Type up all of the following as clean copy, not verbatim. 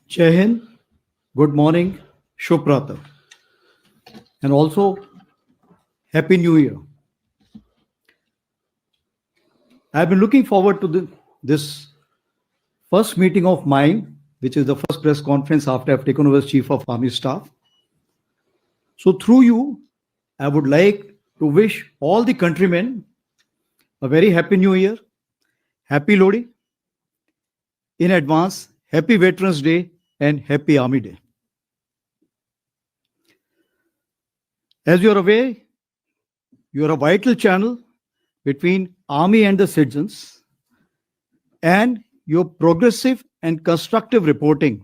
Jai Hind, good morning, Shubh Pratah, and also Happy New Year. I've been looking forward to this first meeting of mine, which is the first press conference after I've taken over as Chief of Army Staff. So, through you, I would like to wish all the countrymen a very Happy New Year, Happy Lodi, in advance, Happy Veterans Day, and Happy Army Day. As you're aware, you're a vital channel between Army and the citizens, and your progressive and constructive reporting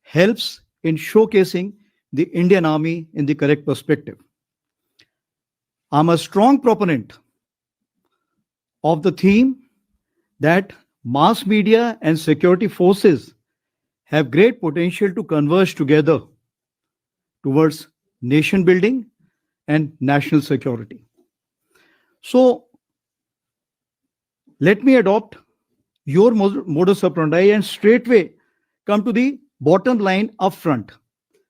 helps in showcasing the Indian Army in the correct perspective. I'm a strong proponent of the theme that mass media and security forces have great potential to converge together towards nation building and national security. So, let me adopt your modus operandi and straightway come to the bottom line upfront.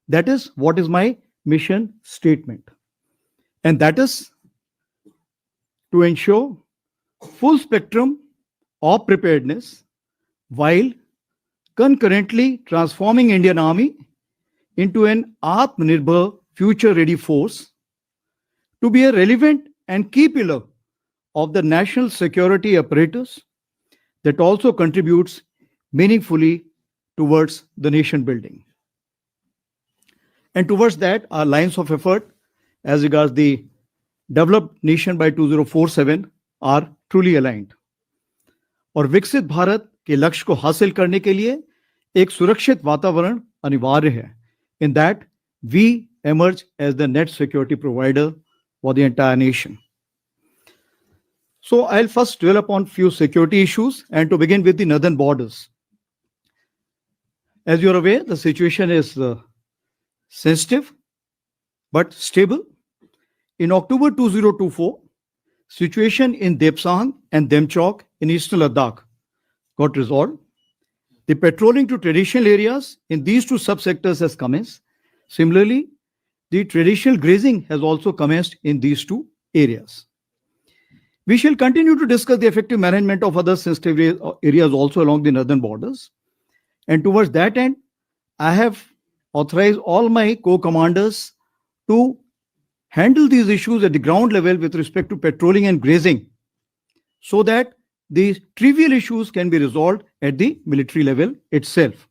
That is what is my mission statement. And that is to ensure full spectrum of preparedness while concurrently transforming Indian Army into an Atmanirbhar future-ready force to be a relevant and key pillar of the national security apparatus that also contributes meaningfully towards the nation building. And towards that, our lines of effort as regards the developed nation by 2047 are truly aligned. और विकसित भारत के लक्ष्य को हासिल करने के लिए एक सुरक्षित वातावरण अनिवार्य है. In that, we emerge as the net security provider for the entire nation. So I'll first dwell upon few security issues, and to begin with the northern borders. As you're aware, the situation is sensitive but stable. In October 2024, situation in Depsang and Demchok in eastern Ladakh got resolved. The patrolling to traditional areas in these two subsectors has commenced. Similarly, the traditional grazing has also commenced in these two areas. We shall continue to discuss the effective management of other sensitive areas also along the northern borders. And towards that end, I have authorized all my co-commanders to handle these issues at the ground level with respect to patrolling and grazing so that these trivial issues can be resolved at the military level itself.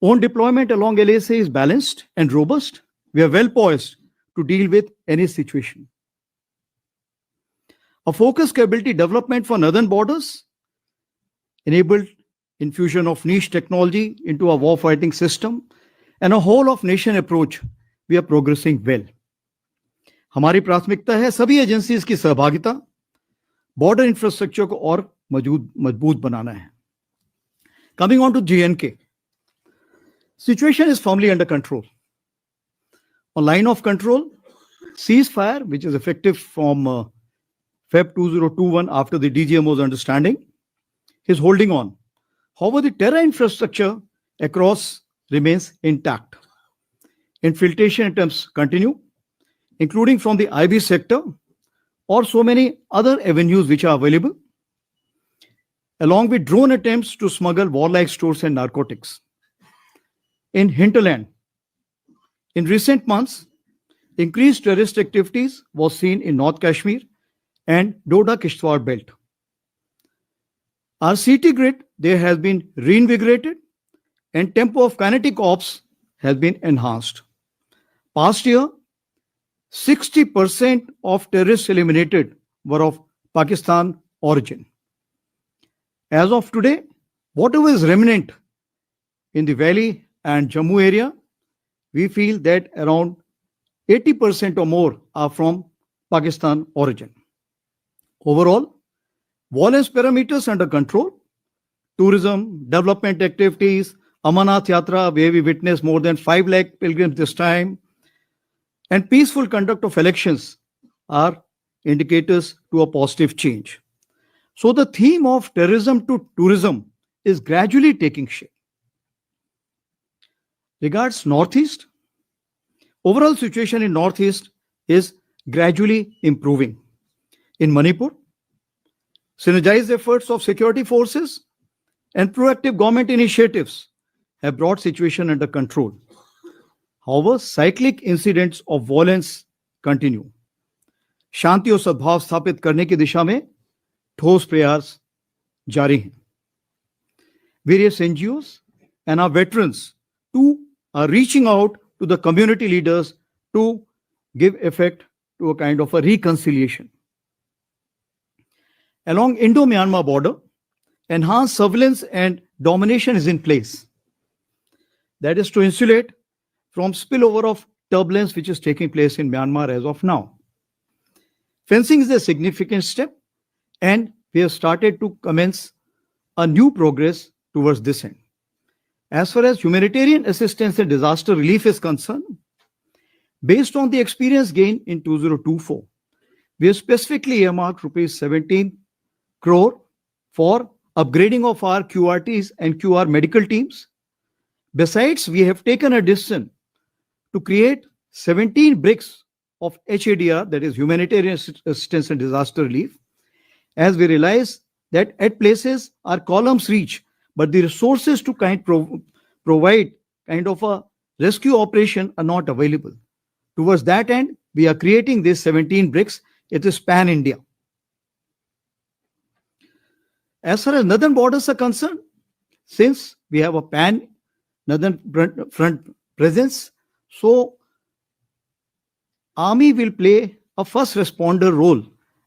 Own deployment along LAC is balanced and robust. We are well poised to deal with any situation. A focused capability development for northern borders enabled infusion of niche technology into our warfighting system and a whole of nation approach. We are progressing well. हमारी प्राथमिकता है सभी agencies की सहभागिता, border infrastructure को और मजबूत बनाना है. Coming on to J&K, situation is firmly under control. On line of control, ceasefire, which is effective from Feb 2021 after the DGMO's understanding, is holding on. However, the terror infrastructure across remains intact. Infiltration attempts continue, including from the IB sector or so many other avenues which are available, along with drone attempts to smuggle warlike stores and narcotics. In hinterland, in recent months, increased terrorist activities was seen in North Kashmir and Doda-Kishtwar belt. Our CT grid there has been reinvigorated and tempo of kinetic ops has been enhanced. Past year, 60% of terrorists eliminated were of Pakistan origin. As of today, whatever is remnant in the valley and Jammu area, we feel that around 80% or more are from Pakistan origin. Overall, violence parameters under control, tourism, development activities, Amarnath Yatra, where we witnessed more than 5 lakh pilgrims this time, and peaceful conduct of elections are indicators to a positive change. So the theme of terrorism to tourism is gradually taking shape. Regards Northeast, overall situation in Northeast is gradually improving. In Manipur, synergized efforts of security forces and proactive government initiatives have brought situation under control. However, cyclic incidents of violence continue. शांति और सद्भाव स्थापित करने की दिशा में ठोस प्रयास जारी हैं. Various NGOs and our veterans too are reaching out to the community leaders to give effect to a kind of a reconciliation. Along Indo-Myanmar border, enhanced surveillance and domination is in place. That is to insulate from spillover of turbulence which is taking place in Myanmar as of now. Fencing is a significant step, and we have started to commence a new progress towards this end. As far as humanitarian assistance and disaster relief is concerned, based on the experience gained in 2024, we have specifically earmarked rupees 17 crore for upgrading of our QRTs and QR medical teams. Besides, we have taken a decision to create 17 bricks of HADR, that is humanitarian assistance and disaster relief, as we realize that at places our columns reach, but the resources to provide kind of a rescue operation are not available. Towards that end, we are creating these 17 bricks. It is pan-India. As far as northern borders are concerned, since we have a pan-northern front presence, so Army will play a first responder role,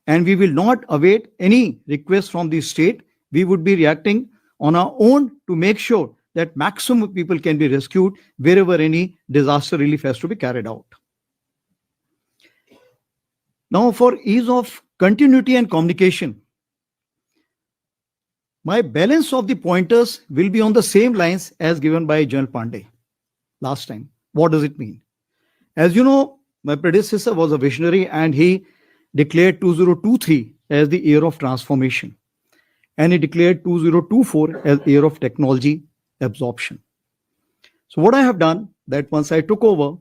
and we will not await any request from the state. We would be reacting on our own to make sure that maximum people can be rescued wherever any disaster relief has to be carried out. Now, for ease of continuity and communication, my balance of the pointers will be on the same lines as given by General Pandey last time. What does it mean? As you know, my predecessor was a visionary, and he declared 2023 as the year of transformation, and he declared 2024 as year of technology absorption. So what I have done, that once I took over,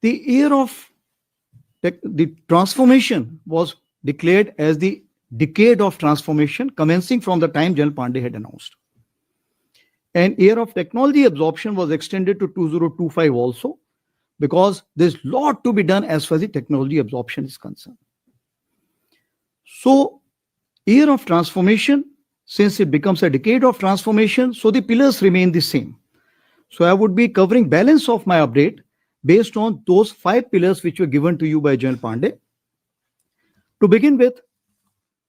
the year of the transformation was declared as the decade of transformation, commencing from the time General Pandey had announced. And year of technology absorption was extended to 2025 also, because there's a lot to be done as far as the technology absorption is concerned. So, year of transformation, since it becomes a decade of transformation, so the pillars remain the same. So, I would be covering balance of my update based on those 5 pillars which were given to you by General Pandey. To begin with,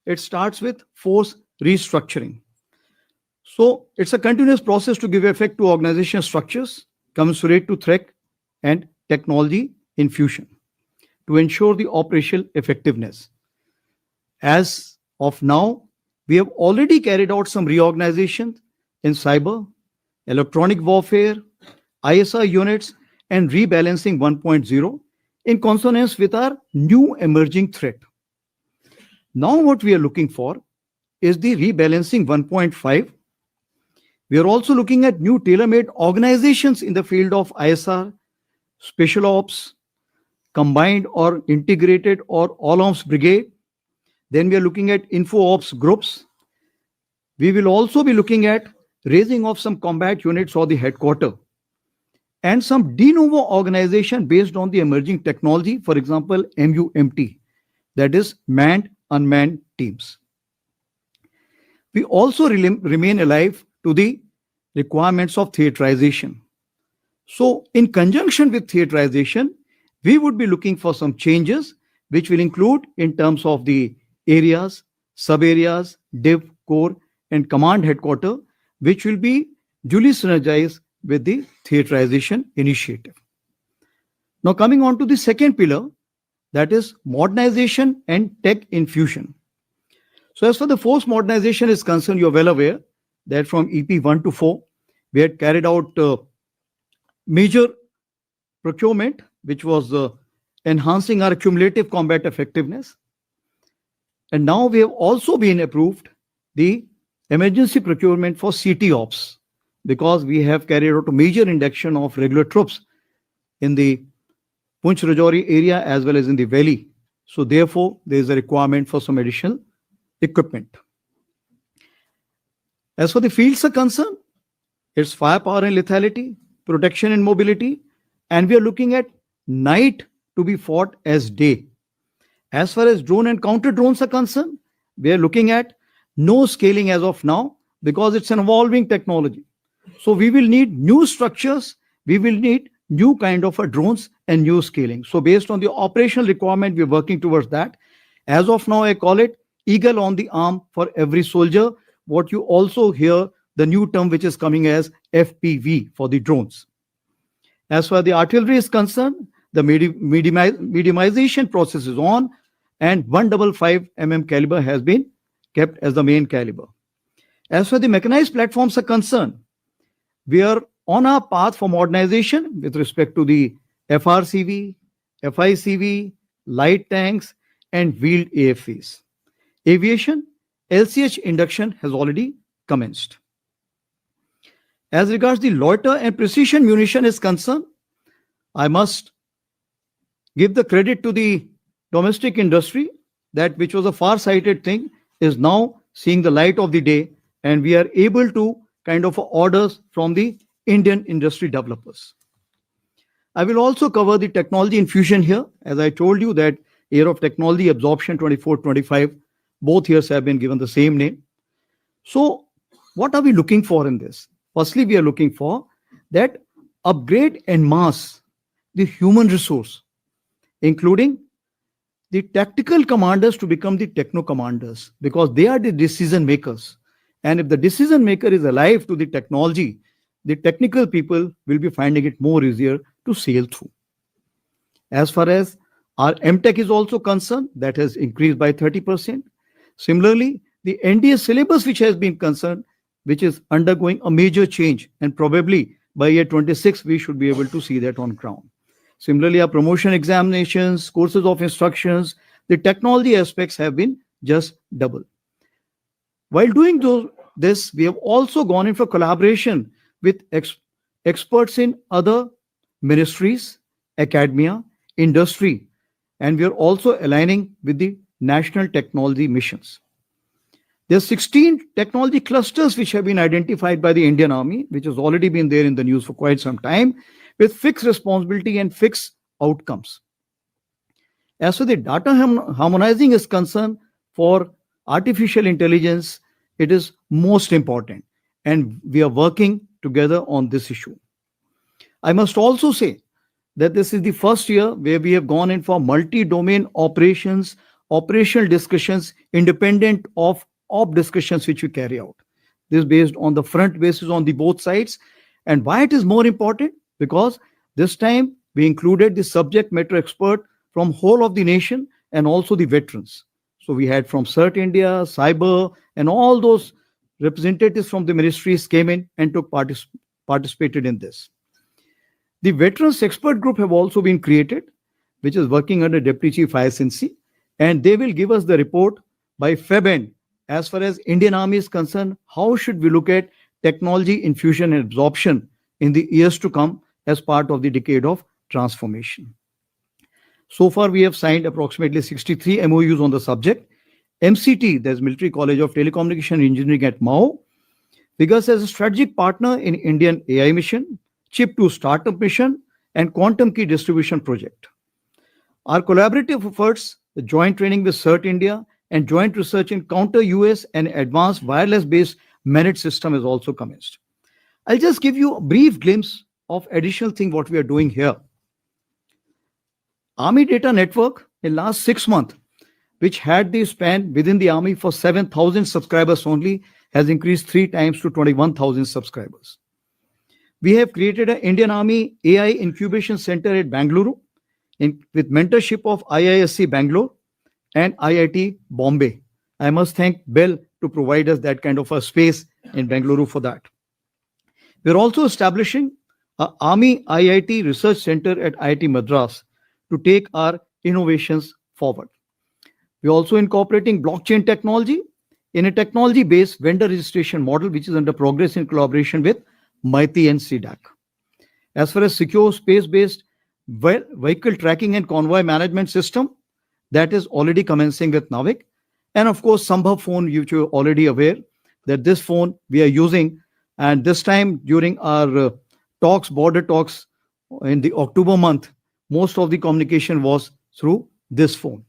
it starts with force restructuring. So, it's a continuous process to give effect to organization structures commensurate to threat and technology infusion to ensure the operational effectiveness. As of now, we have already carried out some reorganization in cyber, electronic warfare, ISR units, and rebalancing 1.0 in consonance with our new emerging threat. Now what we are looking for is the rebalancing 1.5. We are also looking at new tailor-made organizations in the field of ISR, special ops, combined or integrated or all ops brigade. Then we are looking at info ops groups. We will also be looking at raising of some combat units or the headquarter, and some de novo organization based on the emerging technology, for example, MUMT, that is manned unmanned teams. We also remain alive to the requirements of theaterization. So, in conjunction with theaterization, we would be looking for some changes which will include in terms of the areas, sub-areas, div, core, and command headquarter, which will be duly synergized with the theaterization initiative. Now, coming on to the second pillar, that is modernization and tech infusion. So, as for the force modernization is concerned, you are well aware that from EP 1 to 4, we had carried out major procurement, which was enhancing our cumulative combat effectiveness. And now we have also been approved the emergency procurement for CT ops, because we have carried out a major induction of regular troops in the Punch Rajouri area as well as in the valley. So therefore, there is a requirement for some additional equipment. As for the fields are concerned, it's firepower and lethality, protection and mobility, and we are looking at night to be fought as day. As far as drone and counter drones are concerned, we are looking at no scaling as of now because it's an evolving technology. So we will need new structures, we will need new kind of drones and new scaling. So based on the operational requirement, we're working towards that. As of now, I call it eagle on the arm for every soldier. What you also hear, the new term which is coming as FPV for the drones. As far as the artillery is concerned, the mediumization process is on, and 155 caliber has been kept as the main caliber. As far as the mechanized platforms are concerned, we are on our path for modernization with respect to the FRCV, FICV, light tanks, and wheeled AFVs. Aviation, LCH induction has already commenced. As regards the loiter and precision munition is concerned, I must give the credit to the domestic industry that which was a far-sighted thing is now seeing the light of the day, and we are able to kind of orders from the Indian industry developers. I will also cover the technology infusion here. As I told you that year of technology absorption 24-25, both years have been given the same name. So what are we looking for in this? Firstly, we are looking for that upgrade and mass the human resource, including the tactical commanders to become the techno commanders, because they are the decision makers. And if the decision maker is alive to the technology, the technical people will be finding it more easier to sail through. As far as our MTech is also concerned, that has increased by 30%. Similarly, the NDA syllabus which has been concerned, which is undergoing a major change, and probably by year 26, we should be able to see that on ground. Similarly, our promotion examinations, courses of instructions, the technology aspects have been just double. While doing this, we have also gone in for collaboration with experts in other ministries, academia, industry, and we are also aligning with the national technology missions. There are 16 technology clusters which have been identified by the Indian Army, which has already been there in the news for quite some time, with fixed responsibility and fixed outcomes. As for the data harmonizing is concerned, for artificial intelligence, it is most important, and we are working together on this issue. I must also say that this is the first year where we have gone in for multi-domain operations, operational discussions, independent of op discussions which we carry out. This is based on the front basis on the both sides. And why it is more important? Because this time we included the subject matter expert from whole of the nation and also the veterans. So we had from CERT India, Cyber, and all those representatives from the ministries came in and took participated in this. The Veterans Expert Group have also been created, which is working under Deputy Chief ISNC, and they will give us the report by Feb end as far as Indian Army is concerned. How should we look at technology infusion and absorption in the years to come as part of the decade of transformation? So far, we have signed approximately 63 MOUs on the subject. MCT, there's Military College of Telecommunication Engineering at Mao, figures as a strategic partner in Indian AI mission, Chip 2 Startup mission, and Quantum Key Distribution Project. Our collaborative efforts, the joint training with CERT India and joint research in counter-US and advanced wireless-based merit system has also commenced. I'll just give you a brief glimpse of additional thing what we are doing here. Army Data Network in last 6 months, which had the span within the Army for 7,000 subscribers only, has increased 3 times to 21,000 subscribers. We have created an Indian Army AI Incubation Center at Bangalore with mentorship of IISc Bangalore and IIT Bombay. I must thank Bell to provide us that kind of a space in Bangalore for that. We're also establishing an Army IIT Research Center at IIT Madras to take our innovations forward. We're also incorporating blockchain technology in a technology-based vendor registration model, which is under progress in collaboration with MITI and CDAC. As far as secure space-based vehicle tracking and convoy management system, that is already commencing with NAVIC. And of course, Sambhav phone, which you're already aware that this phone we are using. And this time during our border talks in the October month, most of the communication was through this phone.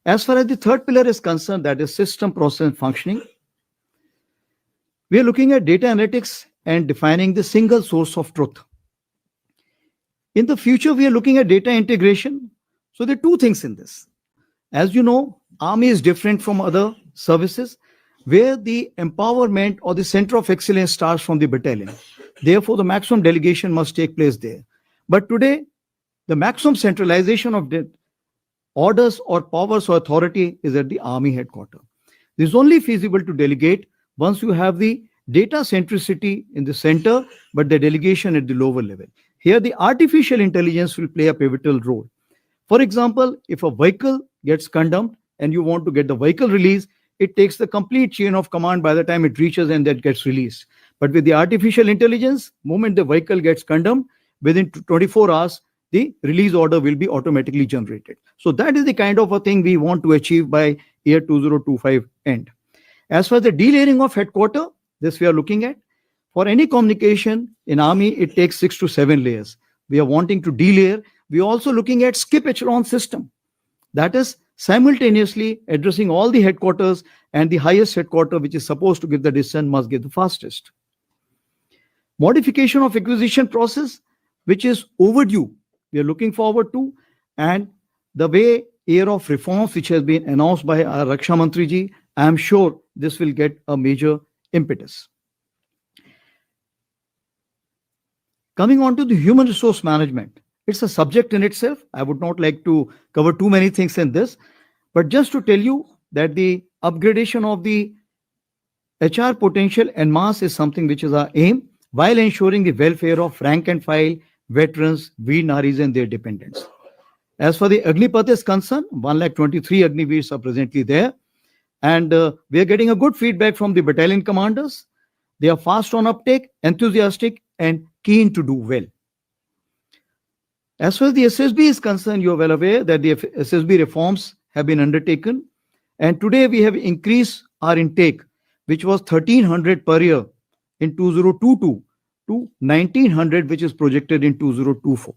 As far as the third pillar is concerned, that is system, process, and functioning, we are looking at data analytics and defining the single source of truth. In the future, we are looking at data integration. So there are two things in this. As you know, Army is different from other services where the empowerment or the center of excellence starts from the battalion. Therefore, the maximum delegation must take place there. But today, the maximum centralization of the orders or powers or authority is at the Army headquarters. This is only feasible to delegate once you have the data centricity in the center, but the delegation at the lower level. Here, the artificial intelligence will play a pivotal role. For example, if a vehicle gets condemned and you want to get the vehicle released, it takes the complete chain of command by the time it reaches and that gets released. But with the artificial intelligence, moment the vehicle gets condemned, within 24 hours, the release order will be automatically generated. So that is the kind of a thing we want to achieve by year 2025 end. As far as the delayering of headquarters, this we are looking at. For any communication in Army, it takes 6 to 7 layers. We are wanting to delayer. We are also looking at skip echelon system. That is simultaneously addressing all the headquarters, and the highest headquarter, which is supposed to give the decision, must give the fastest. Modification of acquisition process, which is overdue, we are looking forward to, and the way year of reforms which has been announced by our Raksha Mantri ji, I am sure this will get a major impetus. Coming on to the human resource management, it's a subject in itself. I would not like to cover too many things in this, but just to tell you that the upgradation of the HR potential en masse is something which is our aim, while ensuring the welfare of rank and file, veterans, Veer Naris and their dependents. As for the Agnipath is concerned, 123 Agniveers are presently there, and we are getting a good feedback from the battalion commanders. They are fast on uptake, enthusiastic, and keen to do well. As far as the SSB is concerned, you are well aware that the SSB reforms have been undertaken, and today we have increased our intake, which was 1300 per year in 2022 to 1900, which is projected in 2024.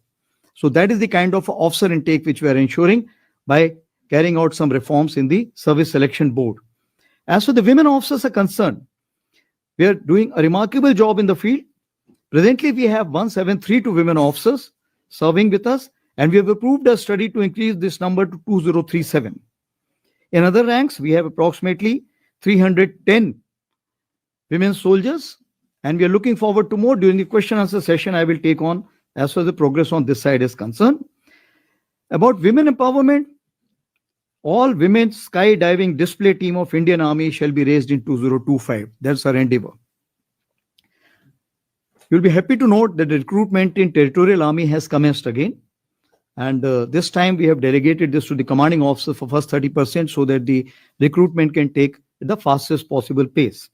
So that is the kind of officer intake which we are ensuring by carrying out some reforms in the service selection board. As for the women officers are concerned, we are doing a remarkable job in the field. Presently, we have 1732 women officers serving with us, and we have approved a study to increase this number to 2037. In other ranks, we have approximately 310 women soldiers, and we are looking forward to more. During the question answer session, I will take on as far as the progress on this side is concerned. About women empowerment, all women skydiving display team of Indian Army shall be raised in 2025. That's our endeavor. You'll be happy to note that the recruitment in Territorial Army has commenced again. And this time we have delegated this to the commanding officer for first 30% so that the recruitment can take the fastest possible pace.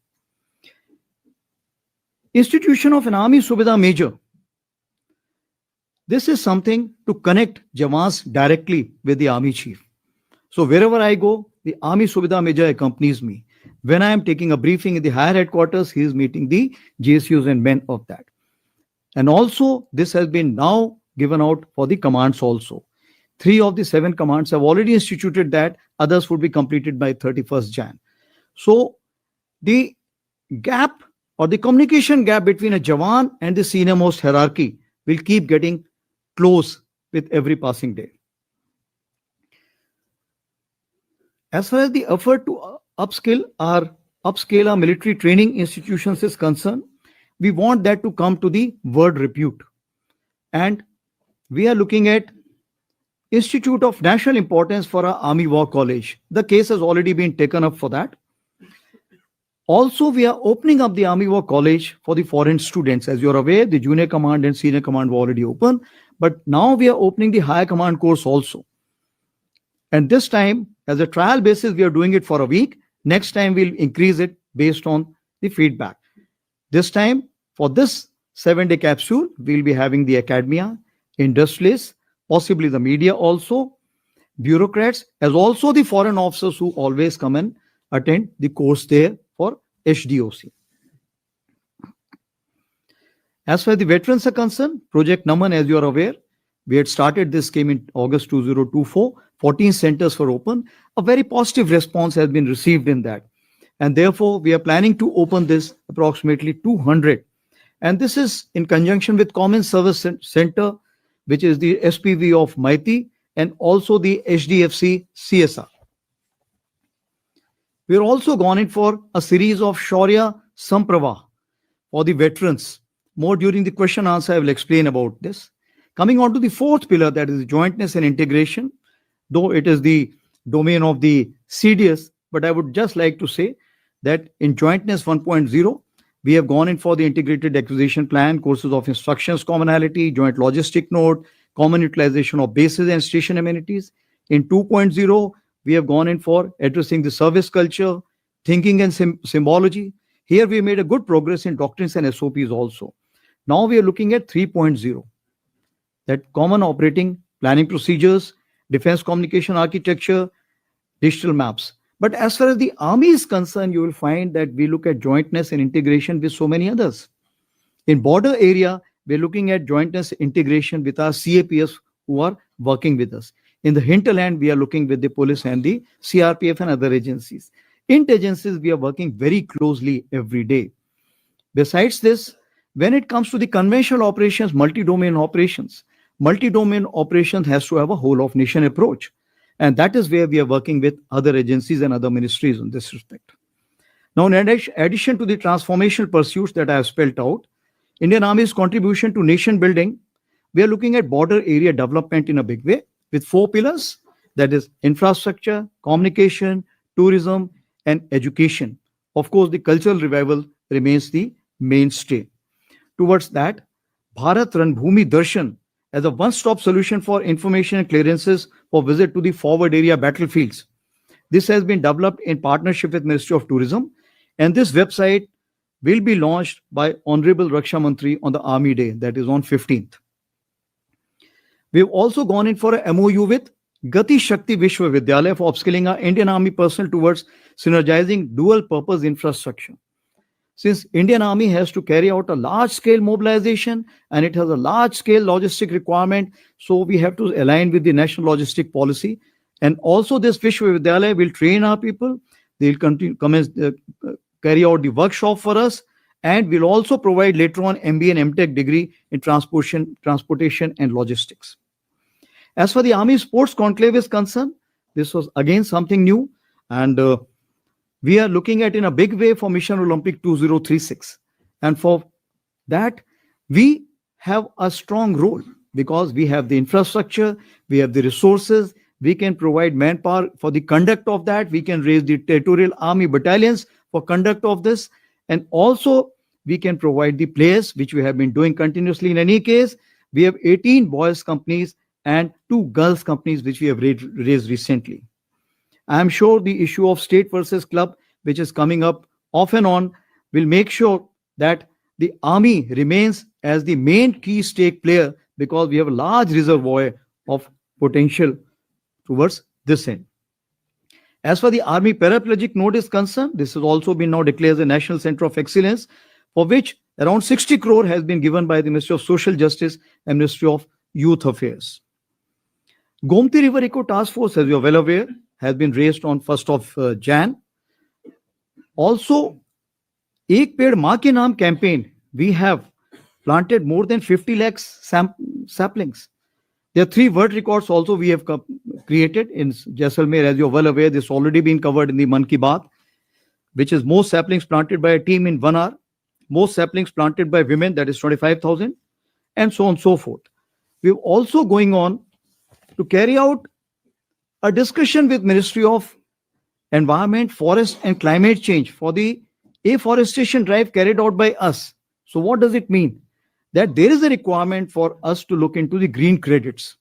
Institution of an Army Subedar Major. This is something to connect Jawans directly with the Army Chief. So wherever I go, the Army Subedar Major accompanies me. When I am taking a briefing in the higher headquarters, he is meeting the GSUs and men of that. And also, this has been now given out for the commands also. 3 of the 7 commands have already instituted that. Others would be completed by 31st Jan. So the gap or the communication gap between a Jawan and the senior most hierarchy will keep getting close with every passing day. As far as the effort to upscale our military training institutions is concerned, we want that to come to the world repute. And we are looking at Institute of National Importance for our Army War College. The case has already been taken up for that. Also, we are opening up the Army War College for the foreign students. As you're aware, the junior command and senior command were already open, but now we are opening the higher command course also. And this time, as a trial basis, we are doing it for a week. Next time, we'll increase it based on the feedback. This time, for this 7-day capsule, we'll be having the academia, industrialists, possibly the media also, bureaucrats, as also the foreign officers who always come and attend the course there for HDOC. As far as the veterans are concerned, Project Naman, as you are aware, we had started this scheme in August 2024. 14 centers were open. A very positive response has been received in that. And therefore, we are planning to open this approximately 200. And this is in conjunction with Common Service Center, which is the SPV of Maiti, and also the HDFC CSR. We are also gone in for a series of Shaurya Samprava for the veterans. More during the question answer, I will explain about this. Coming on to the fourth pillar, that is jointness and integration, though it is the domain of the CDS, but I would just like to say that in jointness 1.0, we have gone in for the integrated acquisition plan, courses of instructions, commonality, joint logistic node, common utilization of bases and station amenities. In 2.0, we have gone in for addressing the service culture, thinking and symbology. Here we made a good progress in doctrines and SOPs also. Now we are looking at 3.0, that common operating planning procedures, defense communication architecture, digital maps. But as far as the army is concerned, you will find that we look at jointness and integration with so many others. In border area, we're looking at jointness integration with our CAPS who are working with us. In the hinterland, we are looking with the police and the CRPF and other agencies. Int-agencies, we are working very closely every day. Besides this, when it comes to the conventional operations, multi-domain operations has to have a whole of nation approach. And that is where we are working with other agencies and other ministries in this respect. Now, in addition to the transformational pursuits that I have spelled out, Indian Army's contribution to nation building, we are looking at border area development in a big way with 4 pillars, that is infrastructure, communication, tourism, and education. Of course, the cultural revival remains the mainstay. Towards that, Bharat Ranbhumi Darshan as a one-stop solution for information and clearances for visit to the forward area battlefields. This has been developed in partnership with Ministry of Tourism, and this website will be launched by Honorable Raksha Mantri on the Army Day, that is on 15th. We've also gone in for a MOU with Gati Shakti Vishwavidyalaya for upskilling our Indian Army personnel towards synergizing dual-purpose infrastructure. Since Indian Army has to carry out a large-scale mobilization and it has a large-scale logistic requirement, so we have to align with the national logistic policy. And also this Vishwavidyalaya will train our people. They'll carry out the workshop for us, and will also provide later on MBA and MTech degree in transportation and logistics. As for the Army Sports Conclave is concerned, this was again something new, and we are looking at in a big way for Mission Olympic 2036. And for that, we have a strong role because we have the infrastructure, we have the resources, we can provide manpower for the conduct of that, we can raise the territorial army battalions for conduct of this, and also we can provide the players, which we have been doing continuously. In any case, we have 18 boys companies and 2 girls companies, which we have raised recently. I am sure the issue of state versus club, which is coming up off and on, will make sure that the army remains as the main key stake player, because we have a large reservoir of potential towards this end. As for the Army Paraplegic Node is concerned, this has also been now declared as a National Center of Excellence, for which around 60 crore has been given by the Ministry of Social Justice and Ministry of Youth Affairs. Gomti River Eco Task Force, as you are well aware, has been raised on 1st of Jan. Also, Ek Ped Maa Ke Naam campaign, we have planted more than 50 lakhs saplings. There are 3 world records also we have created in Jaisalmer. As you are well aware, this has already been covered in the Man Ki Baat, which is most saplings planted by a team in 1 hour, most saplings planted by women, that is 25,000, and so on and so forth. We're also going on to carry out a discussion with Ministry of Environment, Forest and Climate Change for the afforestation drive carried out by us. So what does it mean? That there is a requirement for us to look into the green credits.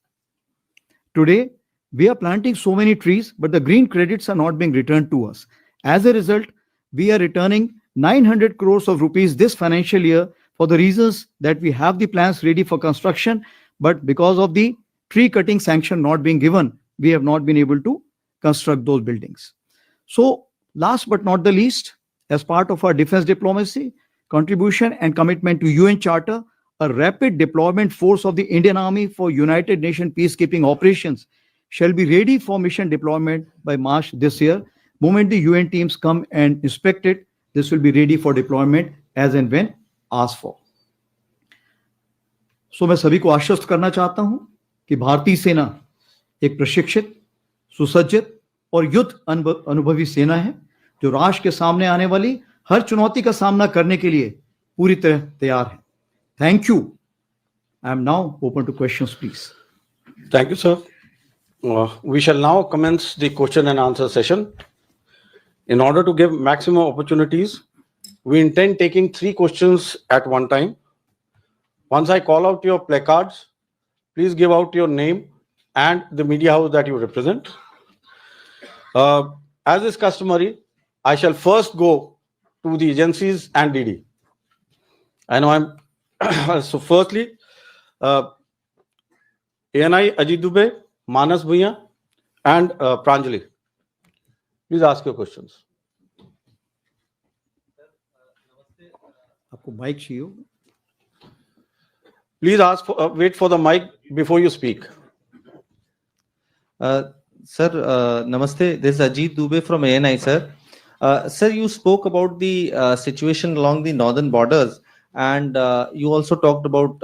Today, we are planting so many trees, but the green credits are not being returned to us. As a result, we are returning 900 crores of rupees this financial year for the reasons that we have the plans ready for construction, but because of the tree cutting sanction not being given, we have not been able to construct those buildings. So last but not the least, as part of our defense diplomacy, contribution and commitment to UN Charter, a rapid deployment force of the Indian Army for United Nations peacekeeping operations shall be ready for mission deployment by March this year. Moment the UN teams come and inspect it, this will be ready for deployment as and when asked for. So मैं सभी को आश्वस्त करना चाहता हूं कि भारतीय सेना एक प्रशिक्षित, सुसज्जित और युद्ध अनुभवी सेना है जो राष्ट्र के सामने आने वाली हर चुनौती का सामना करने के लिए पूरी तरह तैयार है. Thank you. I am now open to questions, please. Thank you, sir. We shall now commence the question and answer session. In order to give maximum opportunities, we intend taking 3 questions at one time. Once I call out your placards, please give out your name and the media house that you represent. As is customary, I shall first go to the agencies and DD. I know I'm so firstly, ANI Ajit Dubey, Manas Bhuiya, and Pranjali. Please ask your questions. आपको mic चाहिए? Please ask for, wait for the mic before you speak. Sir, namaste. This is Ajit Dubey from ANI, sir. Sir, you spoke about the situation along the northern borders, and you also talked about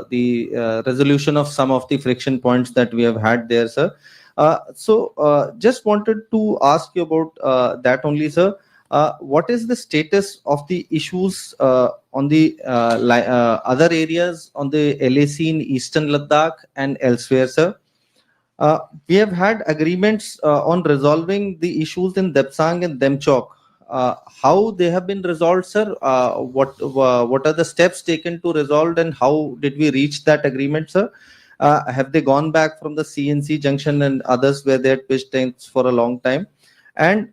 the resolution of some of the friction points that we have had there, sir. So just wanted to ask you about that only, sir. What is the status of the issues on the other areas on the LAC in Eastern Ladakh and elsewhere, sir? We have had agreements on resolving the issues in Depsang and Demchok. How they have been resolved, sir? What are the steps taken to resolve, and how did we reach that agreement, sir? Have they gone back from the CNC junction and others where they had pitched tents for a long time? And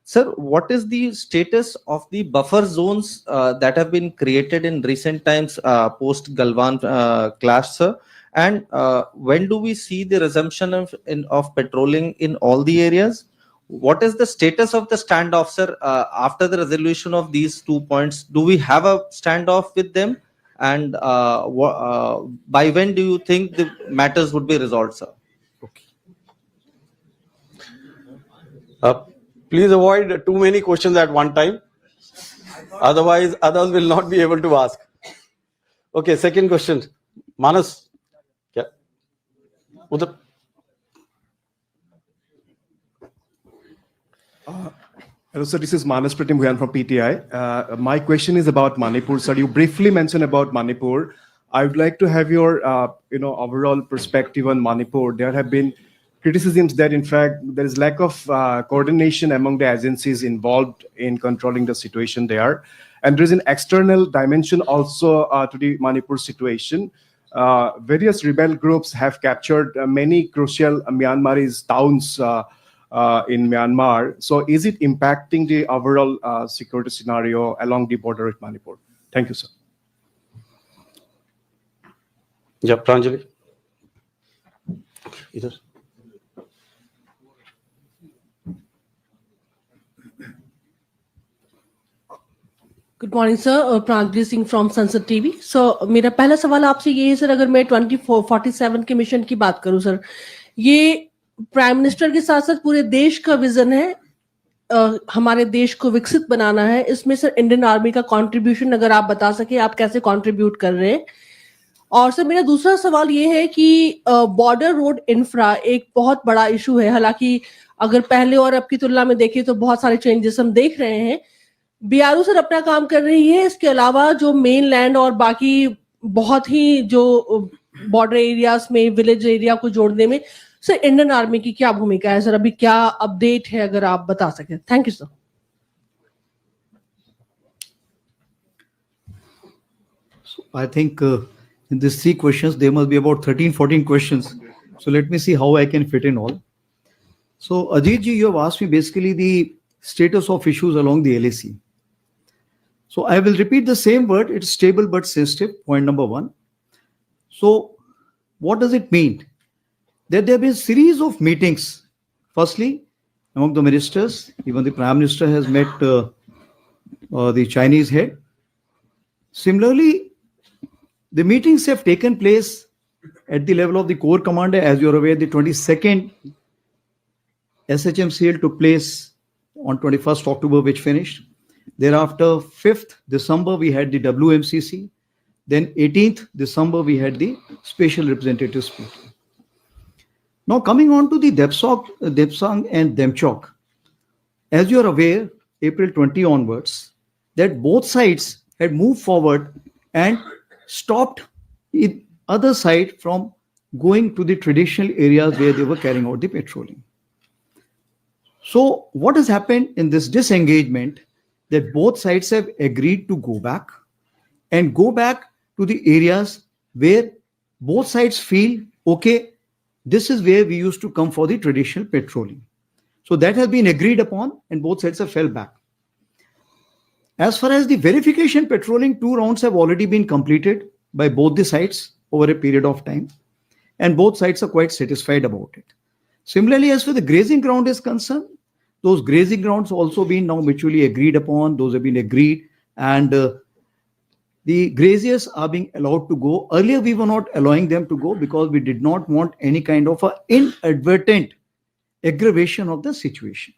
sir, what is the status of the buffer zones that have been created in recent times post Galwan clash, sir? And when do we see the resumption of patrolling in all the areas? What is the status of the standoff, sir? After the resolution of these 2 points, do we have a standoff with them? And by when do you think the matters would be resolved, sir? Okay. Please avoid too many questions at one time. Otherwise, others will not be able to ask. Okay, second question. Manas. Yeah. Udar. Hello, sir. This is Manas Pratim Bhuyan from PTI. My question is about Manipur. Sir, you briefly mentioned about Manipur. I would like to have your, overall perspective on Manipur. There have been criticisms that, in fact, there is lack of coordination among the agencies involved in controlling the situation there. And there is an external dimension also to the Manipur situation. Various rebel groups have captured many crucial Myanmarese towns in Myanmar. So is it impacting the overall security scenario along the border with Manipur? Thank you, sir. Yeah, Pranjali. Either. Good morning sir, Pranjali Singh from संसद TV. सो मेरा पहला सवाल आपसे ये है sir, अगर मैं 2447 के मिशन की बात करूं सर, ये प्राइम मिनिस्टर के साथ साथ पूरे देश का विजन है, हमारे देश को विकसित बनाना है. इसमें सर इंडियन आर्मी का कंट्रीब्यूशन अगर आप बता सके, आप कैसे कंट्रीब्यूट कर रहे हैं. और सर मेरा दूसरा सवाल ये है कि बॉर्डर रोड इंफ्रा एक बहुत बड़ा इशू है. हालांकि अगर पहले और अब की तुलना में देखें तो बहुत सारे चेंजेस हम देख रहे हैं. बीआरओ सर अपना काम कर रही है, इसके अलावा जो मेन लैंड और बाकी बहुत ही जो बॉर्डर एरियाज में विलेज एरिया को जोड़ने में सर इंडियन आर्मी की क्या भूमिका है सर, अभी क्या अपडेट है अगर आप बता सकें. Thank you sir. I think in these 3 questions, there must be about 13-14 questions. So let me see how I can fit in all. So Ajit ji, you have asked me basically the status of issues along the LAC. So I will repeat the same word. It's stable but sensitive, point number one. So what does it mean? That there have been series of meetings. Firstly, among the ministers, even the Prime Minister has met the Chinese head. Similarly, the meetings have taken place at the level of the Corps Commander. As you're aware, the 22nd SHMCL took place on 21st October, which finished. Thereafter, 5th December, we had the WMCC. Then 18th December, we had the Special Representatives meeting. Now, coming on to the Depsang and Demchok. As you're aware, April 20 onwards, that both sides had moved forward and stopped the other side from going to the traditional areas where they were carrying out the patrolling. So what has happened in this disengagement, that both sides have agreed to go back to the areas where both sides feel, okay, this is where we used to come for the traditional patrolling. So that has been agreed upon and both sides have fell back. As far as the verification patrolling, 2 rounds have already been completed by both the sides over a period of time, and both sides are quite satisfied about it. Similarly, as for the grazing ground is concerned, those grazing grounds also been now mutually agreed upon. Those have been agreed, and the graziers are being allowed to go. Earlier, we were not allowing them to go because we did not want any kind of a inadvertent aggravation of the situation.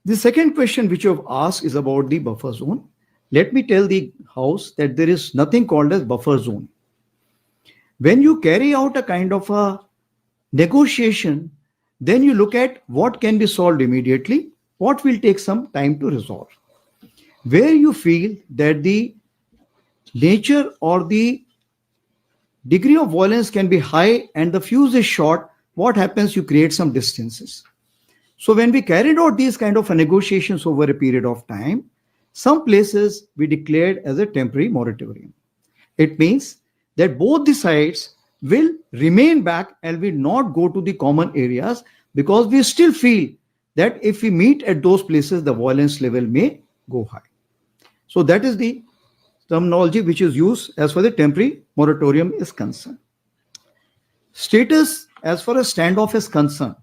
The second question which you have asked is about the buffer zone. Let me tell the House that there is nothing called as buffer zone. When you carry out a kind of a negotiation, then you look at what can be solved immediately, what will take some time to resolve. Where you feel that the nature or the degree of violence can be high and the fuse is short, what happens? You create some distances. So when we carried out these kind of negotiations over a period of time, some places we declared as a temporary moratorium. It means that both the sides will remain back and will not go to the common areas because we still feel that if we meet at those places, the violence level may go high. So that is the terminology which is used as far as the temporary moratorium is concerned. Status as far as standoff is concerned.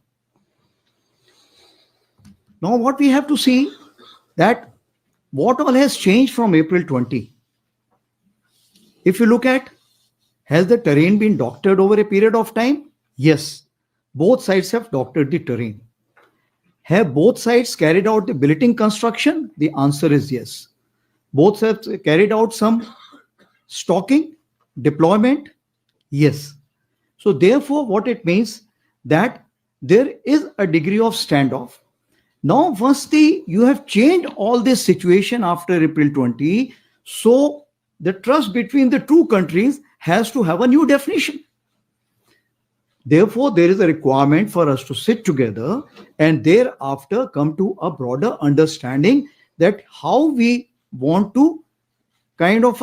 Now what we have to see that what all has changed from April 20. If you look at, has the terrain been doctored over a period of time? Yes. Both sides have doctored the terrain. Have both sides carried out the billeting construction? The answer is yes. Both sides carried out some stocking, deployment? Yes. So therefore, what it means that there is a degree of standoff. Now, once you have changed all this situation after April 20, so the trust between the two countries has to have a new definition. Therefore, there is a requirement for us to sit together and thereafter come to a broader understanding that how we want to kind of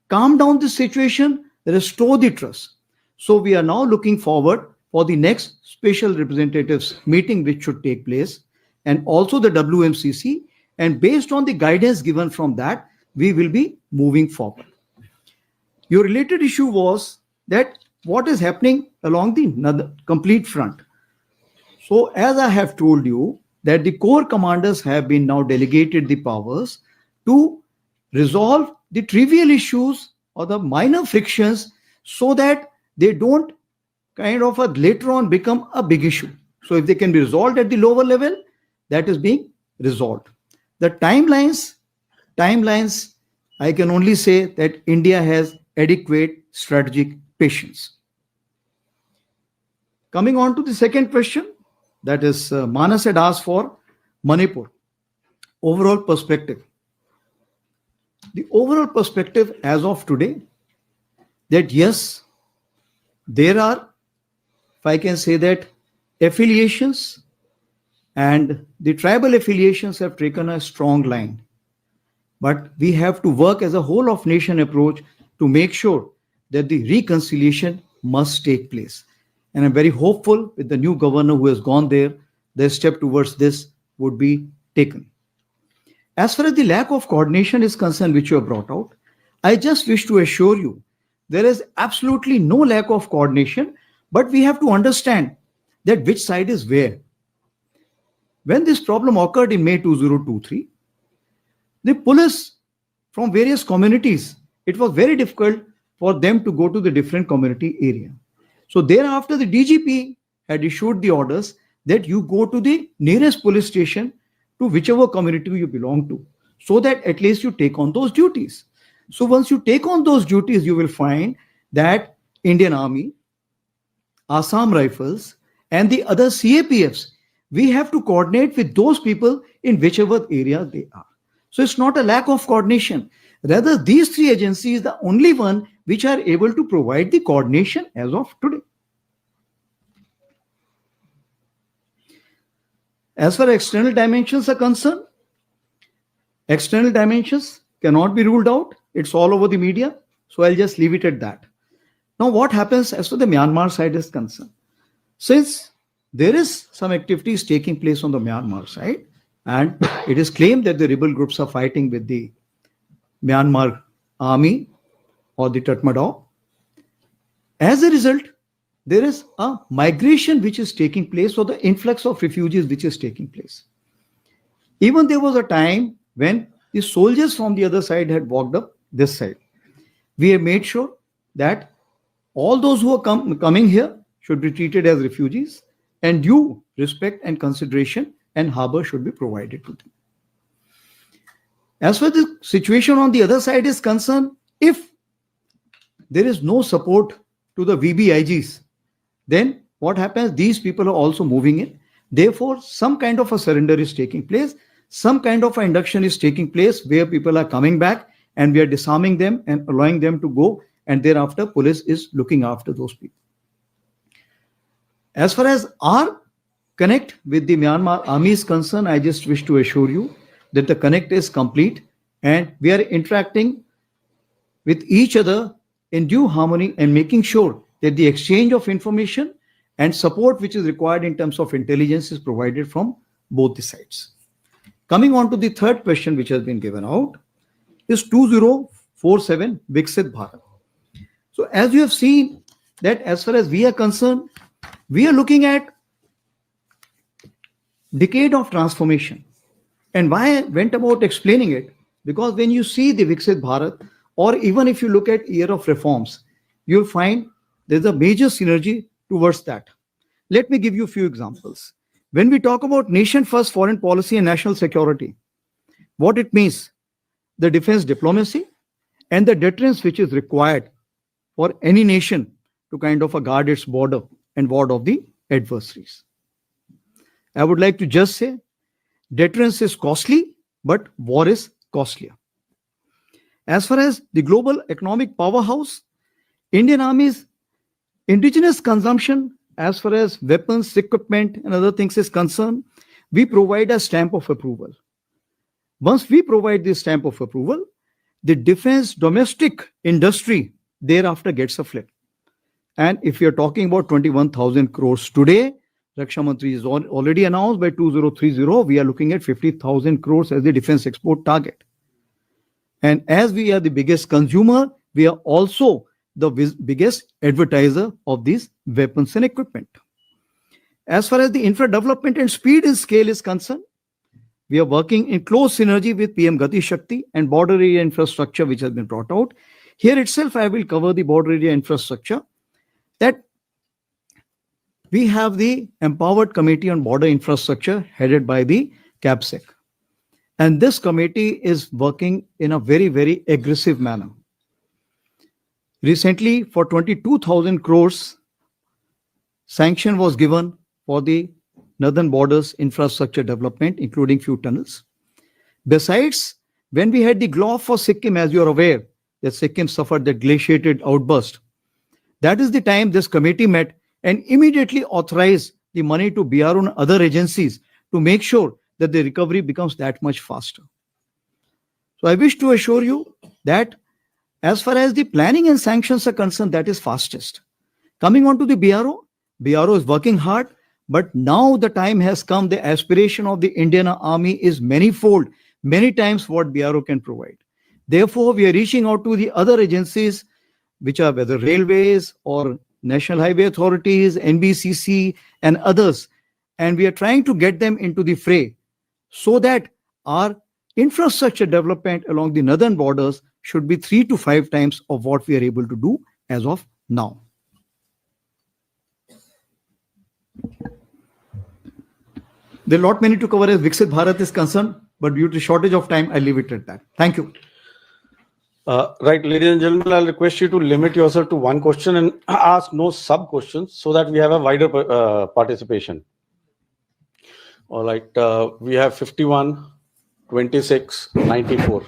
calm down the situation, restore the trust. So we are now looking forward for the next special representatives meeting which should take place, and also the WMCC, and based on the guidance given from that, we will be moving forward. Your related issue was that what is happening along the complete front. So as I have told you, that the Corps commanders have been now delegated the powers to resolve the trivial issues or the minor frictions so that they don't kind of later on become a big issue. So if they can be resolved at the lower level, that is being resolved. The timelines, I can only say that India has adequate strategic patience. Coming on to the second question, that is Manas had asked for Manipur. Overall perspective. The overall perspective as of today, that yes, there are, if I can say that, affiliations, and the tribal affiliations have taken a strong line. But we have to work as a whole of nation approach to make sure that the reconciliation must take place. And I'm very hopeful with the new governor who has gone there, the step towards this would be taken. As far as the lack of coordination is concerned, which you have brought out, I just wish to assure you there is absolutely no lack of coordination, but we have to understand that which side is where. When this problem occurred in May 2023, the police from various communities, it was very difficult for them to go to the different community area. So thereafter, the DGP had issued the orders that you go to the nearest police station to whichever community you belong to, so that at least you take on those duties. So once you take on those duties, you will find that Indian Army, Assam Rifles, and the other CAPFs, we have to coordinate with those people in whichever area they are. So it's not a lack of coordination. Rather, these three agencies are the only one which are able to provide the coordination as of today. As far as external dimensions are concerned, external dimensions cannot be ruled out. It's all over the media. So I'll just leave it at that. Now, what happens as far as the Myanmar side is concerned? Since there is some activities taking place on the Myanmar side, and it is claimed that the rebel groups are fighting with the Myanmar army or the Tatmadaw. As a result, there is a migration which is taking place, or the influx of refugees which is taking place. Even there was a time when the soldiers from the other side had walked up this side. We have made sure that all those who are coming here should be treated as refugees, and due respect and consideration and harbor should be provided to them. As far as the situation on the other side is concerned, if there is no support to the VBIGs, then what happens? These people are also moving in. Therefore, some kind of a surrender is taking place. Some kind of an induction is taking place where people are coming back and we are disarming them and allowing them to go. And thereafter, police is looking after those people. As far as our connect with the Myanmar army is concerned, I just wish to assure you that the connect is complete and we are interacting with each other in due harmony and making sure that the exchange of information and support which is required in terms of intelligence is provided from both the sides. Coming on to the third question which has been given out is 2047 Viksit Bharat. So as you have seen that as far as we are concerned, we are looking at decade of transformation. And why I went about explaining it? Because when you see the Viksit Bharat, or even if you look at year of reforms, you'll find there's a major synergy towards that. Let me give you a few examples. When we talk about nation first foreign policy and national security, what it means, the defense diplomacy and the deterrence which is required for any nation to kind of guard its border and ward off the adversaries. I would like to just say, deterrence is costly, but war is costlier. As far as the global economic powerhouse, Indian Army's indigenous consumption, as far as weapons, equipment, and other things is concerned, we provide a stamp of approval. Once we provide this stamp of approval, the defense domestic industry thereafter gets a flip. And if you're talking about 21,000 crores today, Raksha Mantri is already announced by 2030, we are looking at 50,000 crores as the defense export target. And as we are the biggest consumer, we are also the biggest advertiser of these weapons and equipment. As far as the infra development and speed and scale is concerned, we are working in close synergy with PM Gati Shakti and border area infrastructure which has been brought out. Here itself, I will cover the border area infrastructure. That we have the Empowered Committee on Border Infrastructure headed by the CAPSEC. And this committee is working in a very, very aggressive manner. Recently, for 22,000 crores, sanction was given for the northern borders infrastructure development, including few tunnels. Besides, when we had the GLOF for Sikkim, as you are aware, that Sikkim suffered that glaciated outburst, that is the time this committee met and immediately authorized the money to BRO and other agencies to make sure that the recovery becomes that much faster. So I wish to assure you that as far as the planning and sanctions are concerned, that is fastest. Coming on to the BRO is working hard, but now the time has come, the aspiration of the Indian Army is manifold. many times what BRO can provide. Therefore, we are reaching out to the other agencies, which are whether railways or national highway authorities, NBCC and others. And we are trying to get them into the fray so that our infrastructure development along the northern borders should be 3 to 5 times of what we are able to do as of now. There are a lot many to cover as Viksit Bharat is concerned, but due to shortage of time, I leave it at that. Thank you. Right, ladies and gentlemen, I'll request you to limit yourself to one question and ask no sub questions so that we have a wider participation. All right, we have 51, 26, 94.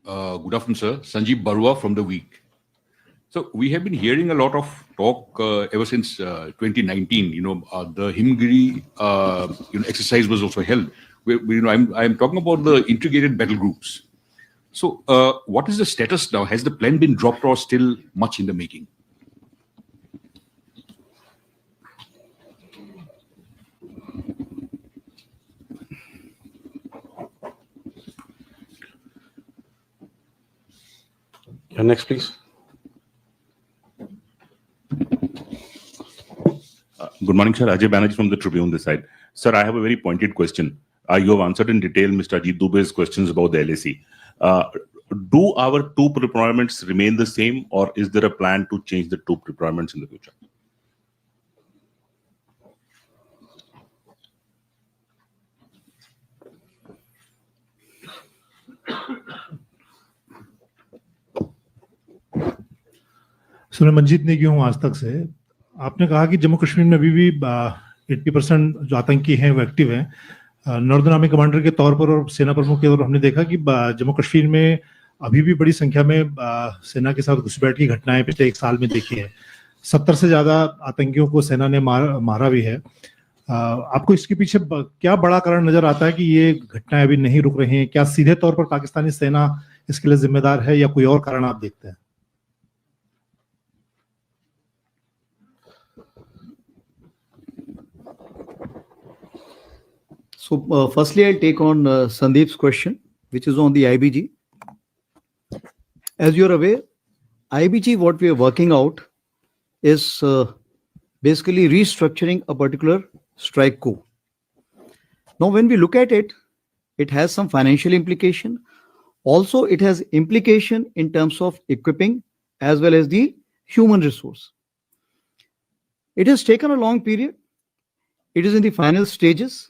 Good afternoon, sir. Sanjeev Barua from The Week. So we have been hearing a lot of talk ever since 2019. The Himgiri exercise was also held. I'm talking about the integrated battle groups. So what is the status now? Has the plan been dropped or still much in the making? Next, please. Good morning, sir. Ajay Banerjee from the Tribune this side. Sir, I have a very pointed question. You have answered in detail Mr. Ajit Dubey's questions about the LAC. Do our troop deployments remain the same, or is there a plan to change the troop deployments in the future? Sir मैं मंजीत नेगी हूँ आज तक से। आपने कहा कि जम्मू कश्मीर में अभी भी 80% जो आतंकी हैं वो एक्टिव हैं। नॉर्दर्न आर्मी कमांडर के तौर पर और सेना प्रमुख के तौर पर हमने देखा कि जम्मू कश्मीर में अभी भी बड़ी संख्या में सेना के साथ घुसपैठ की घटनाएं पिछले 1 साल में देखी है। 70 से ज्यादा आतंकियों को सेना ने मारा भी है। आपको इसके पीछे क्या बड़ा कारण नजर आता है कि ये घटनाएं अभी नहीं रुक रही हैं? क्या सीधे तौर पर पाकिस्तानी सेना इसके लिए जिम्मेदार है या कोई और कारण आप देखते हैं? So firstly, I'll take on Sandeep's question, which is on the IBG. As you're aware, IBG, what we are working out is basically restructuring a particular strike corps. Now, when we look at it, it has some financial implication. Also, it has implication in terms of equipping as well as the human resource. It has taken a long period. It is in the final stages.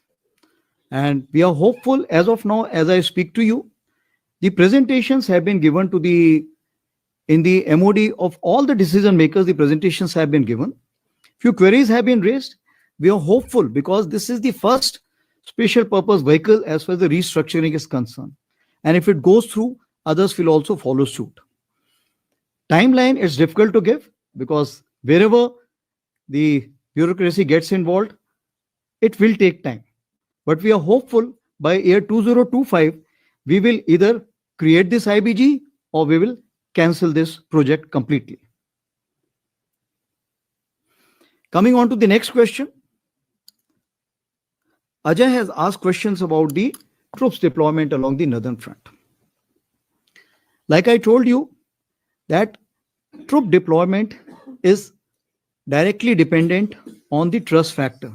And we are hopeful as of now, as I speak to you, the presentations have been given to in the MOD of all the decision makers, the presentations have been given. Few queries have been raised. We are hopeful because this is the first special purpose vehicle as far as the restructuring is concerned. And if it goes through, others will also follow suit. Timeline is difficult to give because wherever the bureaucracy gets involved, it will take time. But we are hopeful by year 2025, we will either create this IBG or we will cancel this project completely. Coming on to the next question. Ajay has asked questions about the troops deployment along the northern front. Like I told you, that troop deployment is directly dependent on the trust factor.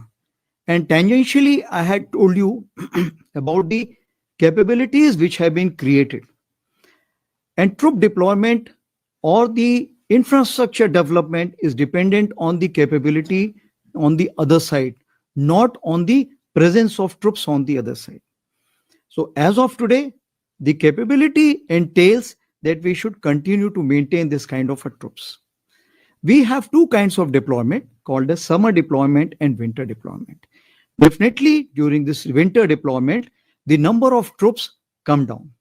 And tangentially, I had told you about the capabilities which have been created. And troop deployment or the infrastructure development is dependent on the capability on the other side, not on the presence of troops on the other side. So as of today, the capability entails that we should continue to maintain this kind of a troops. We have two kinds of deployment called as summer deployment and winter deployment. Definitely during this winter deployment, the number of troops come down.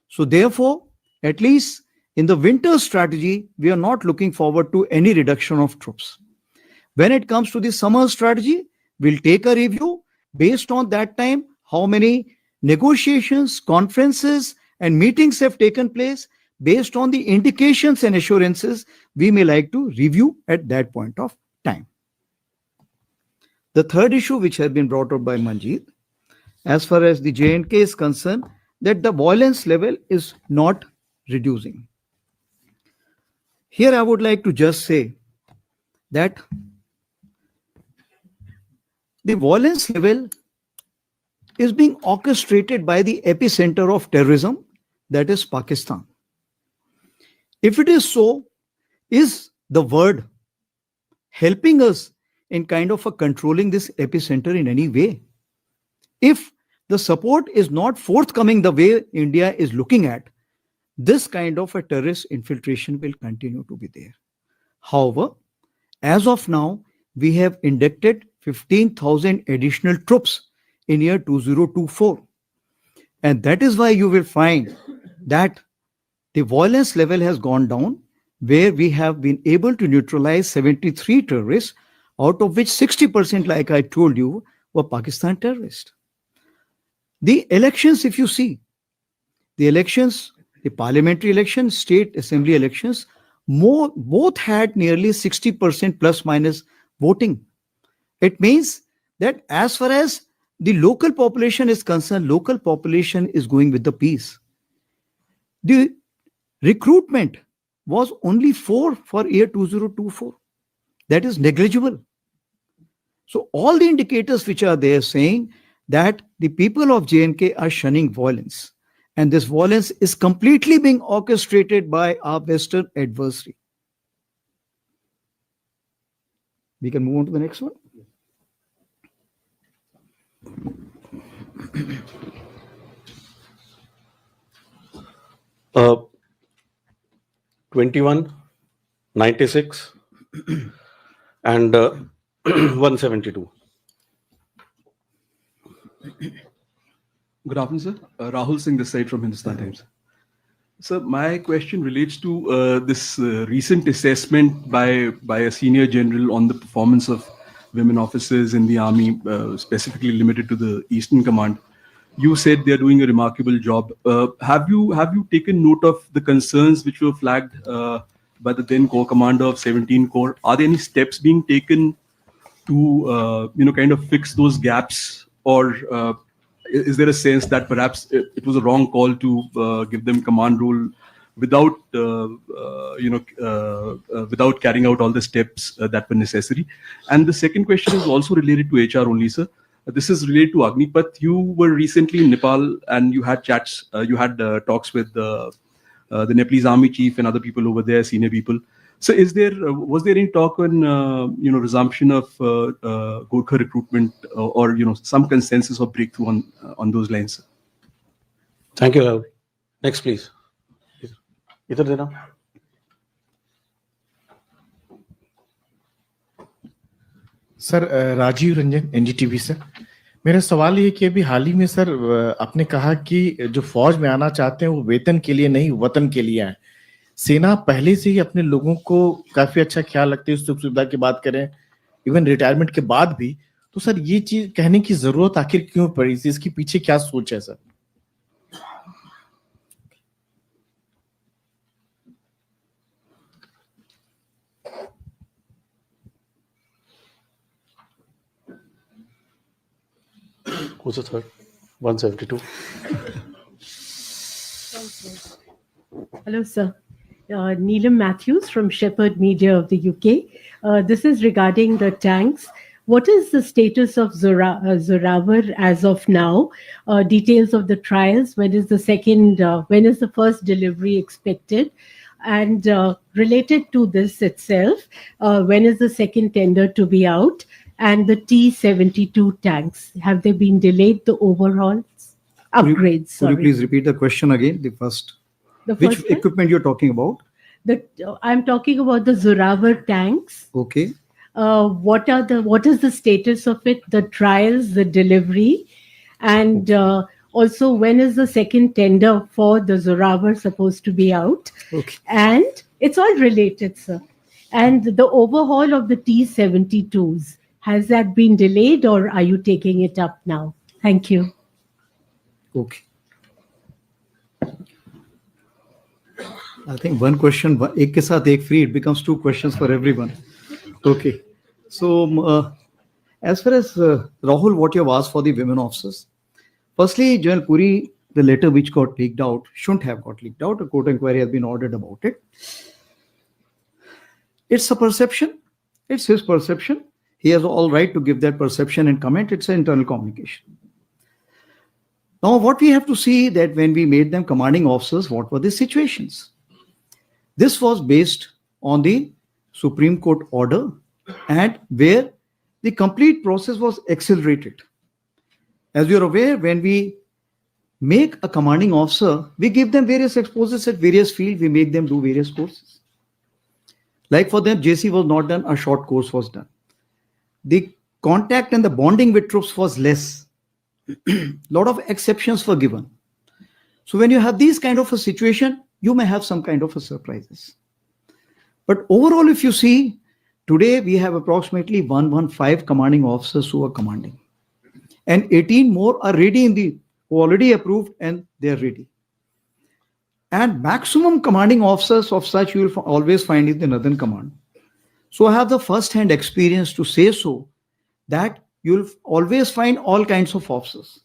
So therefore, at least in the winter strategy, we are not looking forward to any reduction of troops. When it comes to the summer strategy, we'll take a review based on that time, how many negotiations, conferences, and meetings have taken place. based on the indications and assurances we may like to review at that point of time. The third issue which has been brought up by Manjeet, as far as the J&K is concerned, that the violence level is not reducing. Here I would like to just say that the violence level is being orchestrated by the epicenter of terrorism, that is Pakistan. If it is so, is the word helping us in kind of controlling this epicenter in any way? If the support is not forthcoming the way India is looking at, this kind of a terrorist infiltration will continue to be there. However, as of now, we have inducted 15,000 additional troops in year 2024. And that is why you will find that the violence level has gone down, where we have been able to neutralize 73 terrorists, out of which 60%, like I told you, were Pakistan terrorists. The elections, if you see, the elections, the parliamentary elections, state assembly elections, both had nearly 60% plus minus voting. It means that as far as the local population is concerned, local population is going with the peace. The recruitment was only 4 for year 2024. That is negligible. So all the indicators which are there saying that the people of J&K are shunning violence. And this violence is completely being orchestrated by our Western adversary. We can move on to the next one. Uh, 21, 96, and 172. Good afternoon, sir. Rahul Singh this side from Hindustan Times. Sir, my question relates to this recent assessment by a senior general on the performance of women officers in the army, specifically limited to the Eastern Command. You said they're doing a remarkable job. Have you taken note of the concerns which were flagged by the then Corps Commander of 17 Corps? Are there any steps being taken to kind of fix those gaps, or is there a sense that perhaps it was a wrong call to give them command role without without carrying out all the steps that were necessary? And the second question is also related to HR only, sir. This is related to Agnipath. You were recently in Nepal and you had chats, talks with the Nepalese army chief and other people over there, senior people. So was there any talk on resumption of Gorkha recruitment or some consensus or breakthrough on those lines? Thank you, Rahul. Next, please. Idhar dena. Sir Rajiv Ranjan NDTV से मेरा सवाल ये कि अभी हाल ही में sir आपने कहा कि जो फौज में आना चाहते हैं वो वेतन के लिए नहीं वतन के लिए आए। सेना पहले से ही अपने लोगों को काफी अच्छा ख्याल रखते हैं, सुख सुविधा की बात करें, इवन रिटायरमेंट के बाद भी। तो सर ये चीज कहने की जरूरत आखिर क्यों पड़ी, इसके पीछे क्या सोच है sir? Who's the third? 172. Hello, sir. Neelam Matthews from Shepherd Media of the UK. This is regarding the tanks. What is the status of Zorawar as of now? Details of the trials. When is the first delivery expected? And related to this itself, when is the second tender to be out? And the T-72 tanks, have they been delayed, the overhauls, upgrades? Could you please repeat the question again, the first? Which equipment you're talking about? I'm talking about the Zorawar tanks. Okay. What is the status of it, the trials, the delivery, and also when is the second tender for the Zorawar supposed to be out? Okay. And it's all related, sir. And the overhaul of the T-72s, has that been delayed or are you taking it up now? Thank you. Okay. I think one question, एक के साथ एक free, it becomes two questions for everyone. Okay. So, as far as Rahul, what you have asked for the women officers, firstly, General Puri, the letter which got leaked out shouldn't have got leaked out. A court inquiry has been ordered about it. It's a perception. It's his perception. He has all right to give that perception and comment. It's an internal communication. Now, what we have to see that when we made them commanding officers, what were the situations? This was based on the Supreme Court order and where the complete process was accelerated. As you're aware, when we make a commanding officer, we give them various exposures at various fields. We make them do various courses. Like for them, JC was not done, a short course was done. The contact and the bonding with troops was less. Lot of exceptions were given. So when you have these kind of a situation, you may have some kind of a surprises. But overall, if you see, today we have approximately 115 commanding officers who are commanding. And 18 more are ready who already approved and they are ready. And maximum commanding officers of such you will always find in the Northern Command. So I have the first-hand experience to say so that you'll always find all kinds of officers.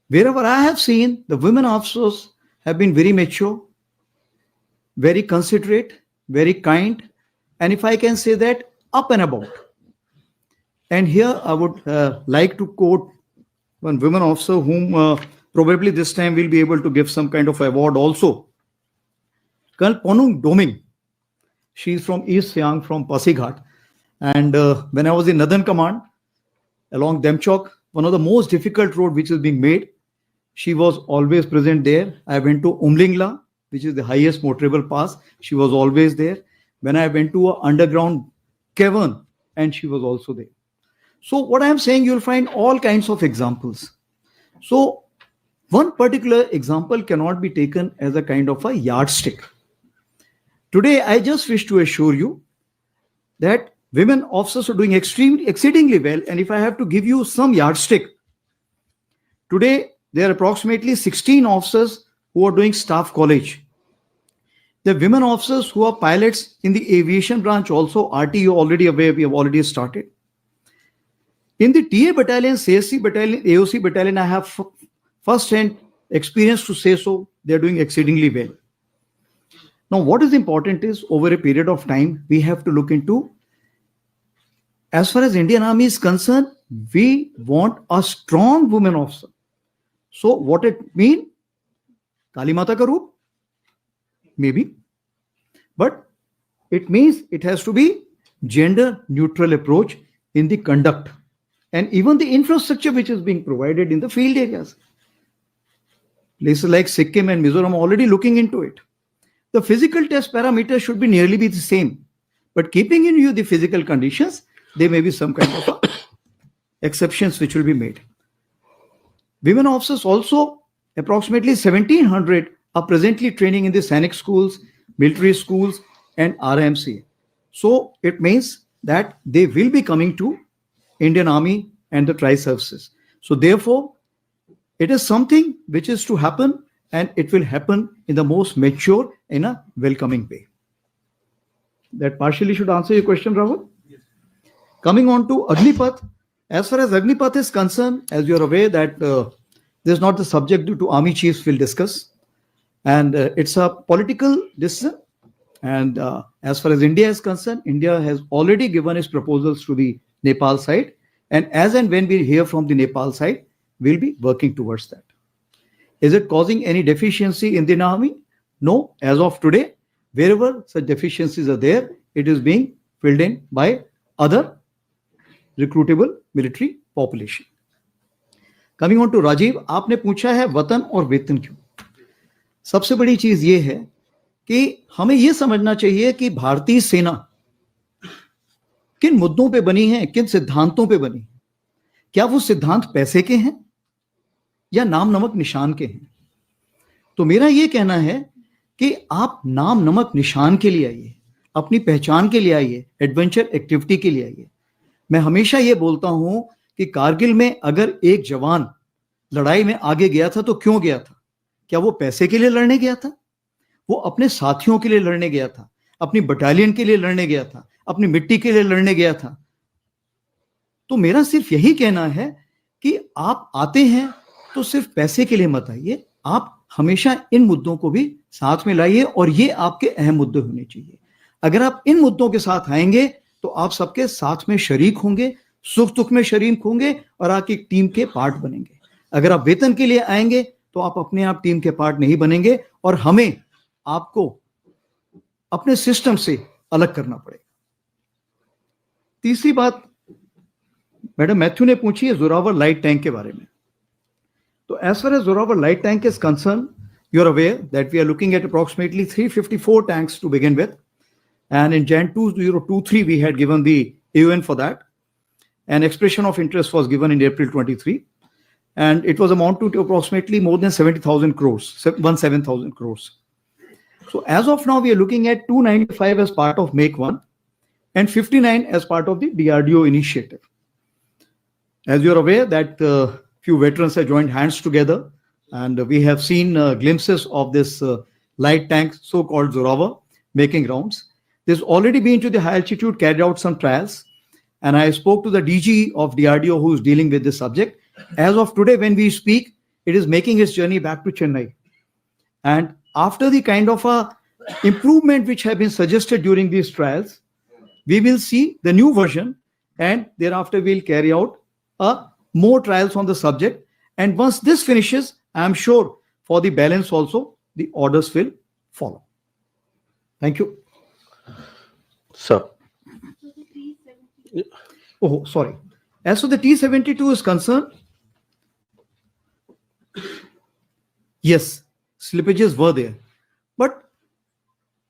Wherever I have seen, the women officers have been very mature, very considerate, very kind, and if I can say that, up and about. And here I would like to quote one women officer whom probably this time we'll be able to give some kind of award also. Colonel Ponung Doming. She's from East Siang, from Pasighat. And when I was in Northern Command, along Demchok, one of the most difficult road which is being made, she was always present there. I went to Umlingla, which is the highest motorable pass. She was always there. When I went to an underground cavern, and she was also there. So what I'm saying, you'll find all kinds of examples. So one particular example cannot be taken as a kind of a yardstick. Today, I just wish to assure you that women officers are doing exceedingly well. And if I have to give you some yardstick, today there are approximately 16 officers who are doing staff college. The women officers who are pilots in the aviation branch also, RTO already aware, we have already started. In the TA battalion, CSC battalion, AOC battalion, I have first-hand experience to say so, they're doing exceedingly well. Now, what is important is over a period of time, we have to look into, as far as Indian Army is concerned, we want a strong women officer. So what it mean? Kali Mata ka roop? Maybe. But it means it has to be gender neutral approach in the conduct and even the infrastructure which is being provided in the field areas. Places like Sikkim and Mizoram are already looking into it. The physical test parameters should be nearly be the same, but keeping in view the physical conditions, there may be some kind of exceptions which will be made. Women officers also, approximately 1,700 are presently training in the Sainik schools, military schools, and RMC. So it means that they will be coming to Indian Army and the tri-services. So therefore, it is something which is to happen, and it will happen in the most mature, in a welcoming way. That partially should answer your question, Rahul. Yes. Coming on to Agnipath, as far as Agnipath is concerned, as you're aware that this is not the subject due to army chiefs will discuss, and it's a political decision. And as far as India is concerned, India has already given its proposals to the Nepal side, and as and when we hear from the Nepal side, we'll be working towards that. Is it causing any deficiency in the army? No, as of today, wherever such deficiencies are there, it is being filled in by other recruitable military population. Coming on to Rajiv, आपने पूछा है वतन और वेतन क्यों? सबसे बड़ी चीज ये है कि हमें ये समझना चाहिए कि भारतीय सेना किन मुद्दों पे बनी है, किन सिद्धांतों पे बनी है। क्या वो सिद्धांत पैसे के हैं या नाम नमक निशान के हैं? तो मेरा ये कहना है कि आप नाम नमक निशान के लिए आइए, अपनी पहचान के लिए आइए, एडवेंचर एक्टिविटी के लिए आइए। मैं हमेशा ये बोलता हूं कि कारगिल में अगर एक जवान लड़ाई में आगे गया था तो क्यों गया था? क्या वो पैसे के लिए लड़ने गया था? वो अपने साथियों के लिए लड़ने गया था, अपनी बटालियन के लिए लड़ने गया था, अपनी मिट्टी के लिए लड़ने गया था। तो मेरा सिर्फ यही कहना है कि आप आते हैं तो सिर्फ पैसे के लिए मत आइए, आप हमेशा इन मुद्दों को भी साथ में लाइए और ये आपके अहम मुद्दे होने चाहिए। अगर आप इन मुद्दों के साथ आएंगे तो आप सबके साथ में शरीक होंगे, सुख दुख में शरीक होंगे और आप एक टीम के पार्ट बनेंगे। अगर आप वेतन के लिए आएंगे तो आप अपने आप टीम के पार्ट नहीं बनेंगे और हमें आपको अपने सिस्टम से अलग करना पड़ेगा। तीसरी बात मैडम मैथ्यू ने पूछी है जोरावर लाइट टैंक के बारे में। तो as far as Zorawar light tank is concern, you are aware that we are looking at approximately 354 tanks to begin with, and in Jan 2023 we had given the AUN for that. An expression of interest was given in April 23, and it was amounted to approximately more than 70,000 crores, 17,000 crores. So as of now, we are looking at 295 as part of Make 1 and 59 as part of the DRDO initiative. As you are aware that few veterans have joined hands together, and we have seen glimpses of this light tank, so-called Zoravar, making rounds. There's already been to the high altitude carried out some trials, and I spoke to the DG of DRDO who is dealing with this subject. As of today, when we speak, it is making its journey back to Chennai. And after the kind of a improvement which have been suggested during these trials, we will see the new version, and thereafter we'll carry out more trials on the subject. And once this finishes, I'm sure for the balance also, the orders will follow. Thank you. Sir. Oh, sorry. As for the T-72 is concerned, yes, slippages were there. But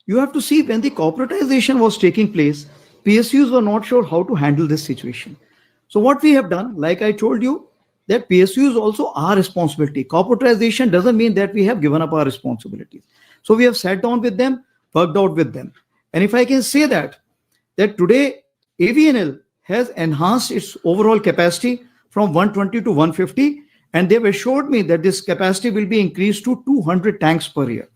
you have to see, when the corporatization was taking place, PSUs were not sure how to handle this situation. So what we have done, like I told you, that PSU is also our responsibility. Corporatization doesn't mean that we have given up our responsibilities. So we have sat down with them, worked out with them. And if I can say that today AVNL has enhanced its overall capacity from 120 to 150, and they've assured me that this capacity will be increased to 200 tanks per year.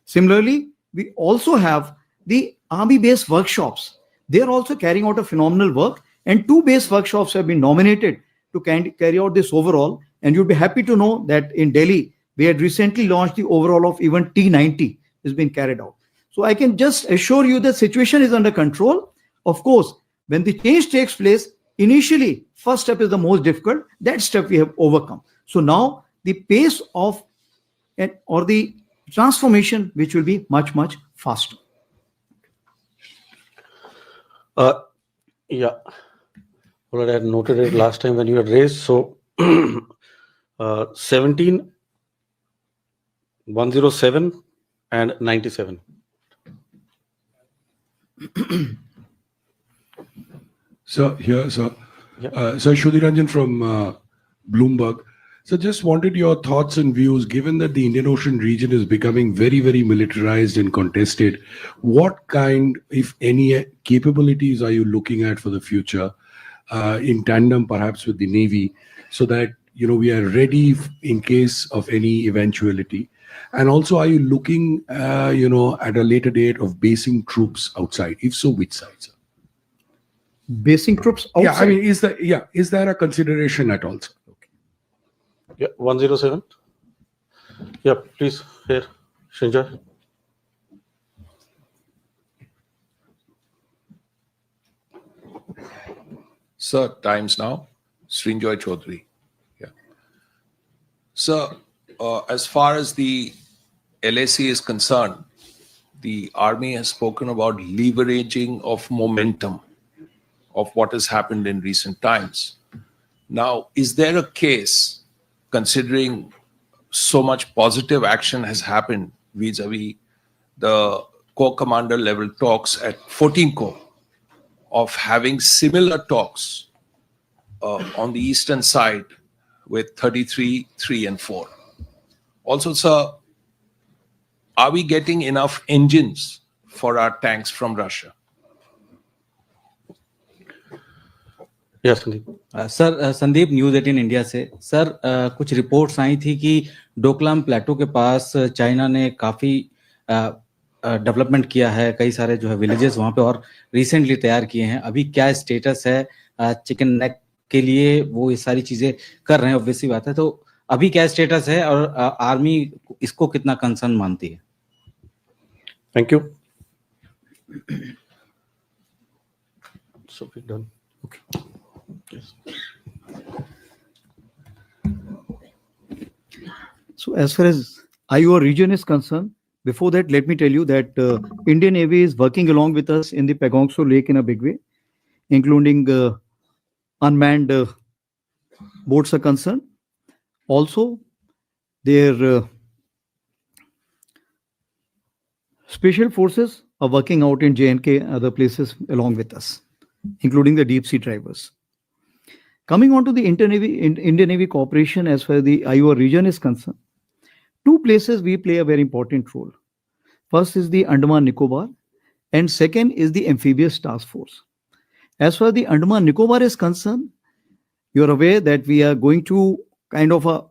Similarly, we also have the army-based workshops. They are also carrying out a phenomenal work, and 2 base workshops have been nominated to carry out this overall. And you'll be happy to know that in Delhi, we had recently launched the overall of even T90 has been carried out. So I can just assure you the situation is under control. Of course, when the change takes place, initially, first step is the most difficult. That step we have overcome. So now the pace of or the transformation, which will be much, much faster. Yeah. Well, I had noted it last time when you had raised. So 17, 107 and 97. So here, sir. Yeah. So Shudhiranjan from Bloomberg. So just wanted your thoughts and views, given that the Indian Ocean region is becoming very, very militarized and contested. What kind, if any, capabilities are you looking at for the future, in tandem perhaps with the Navy, so that, you know, we are ready in case of any eventuality? And also, are you looking, you know, at a later date of basing troops outside? If so, which side, sir? Basing troops outside? Yeah, I mean, is there a consideration at all, sir? Yeah, 107. Yeah, please, here, Shinjar. Sir, times now. Srinjoy Chaudhary. Yeah. Sir, as far as the LAC is concerned, the Army has spoken about leveraging of momentum of what has happened in recent times. Now, is there a case, considering so much positive action has happened vis-a-vis the Corps Commander level talks at 14 Corps, of having similar talks on the eastern side with 33, 3 and 4? Also, sir, are we getting enough engines for our tanks from Russia? Yes, Sandeep. Sir Sandeep news 18 India से। Sir कुछ reports आई थी कि डोकलाम प्लेटो के पास China ने काफी development किया है, कई सारे जो है विलेजेस वहाँ पे और रिसेंटली तैयार किए हैं, अभी क्या स्टेटस है चिकन नेक के लिए, वो ये सारी चीजें कर रहे हैं, ऑब्वियसली बात है। तो अभी क्या स्टेटस है और आर्मी इसको कितना कंसर्न मानती है? Thank you. So we're done. Okay. Yes. So as far as IOR region is concerned, before that, let me tell you that Indian Navy is working along with us in the Pagong Tso Lake in a big way, including unmanned boats are concerned. Also, their special forces are working out in J&K and other places along with us, including the deep sea drivers. Coming on to the Indian Navy cooperation as far as the IOR region is concerned, two places we play a very important role. First is the Andaman Nicobar, and second is the Amphibious Task Force. As far as the Andaman Nicobar is concerned, you are aware that we are going to kind of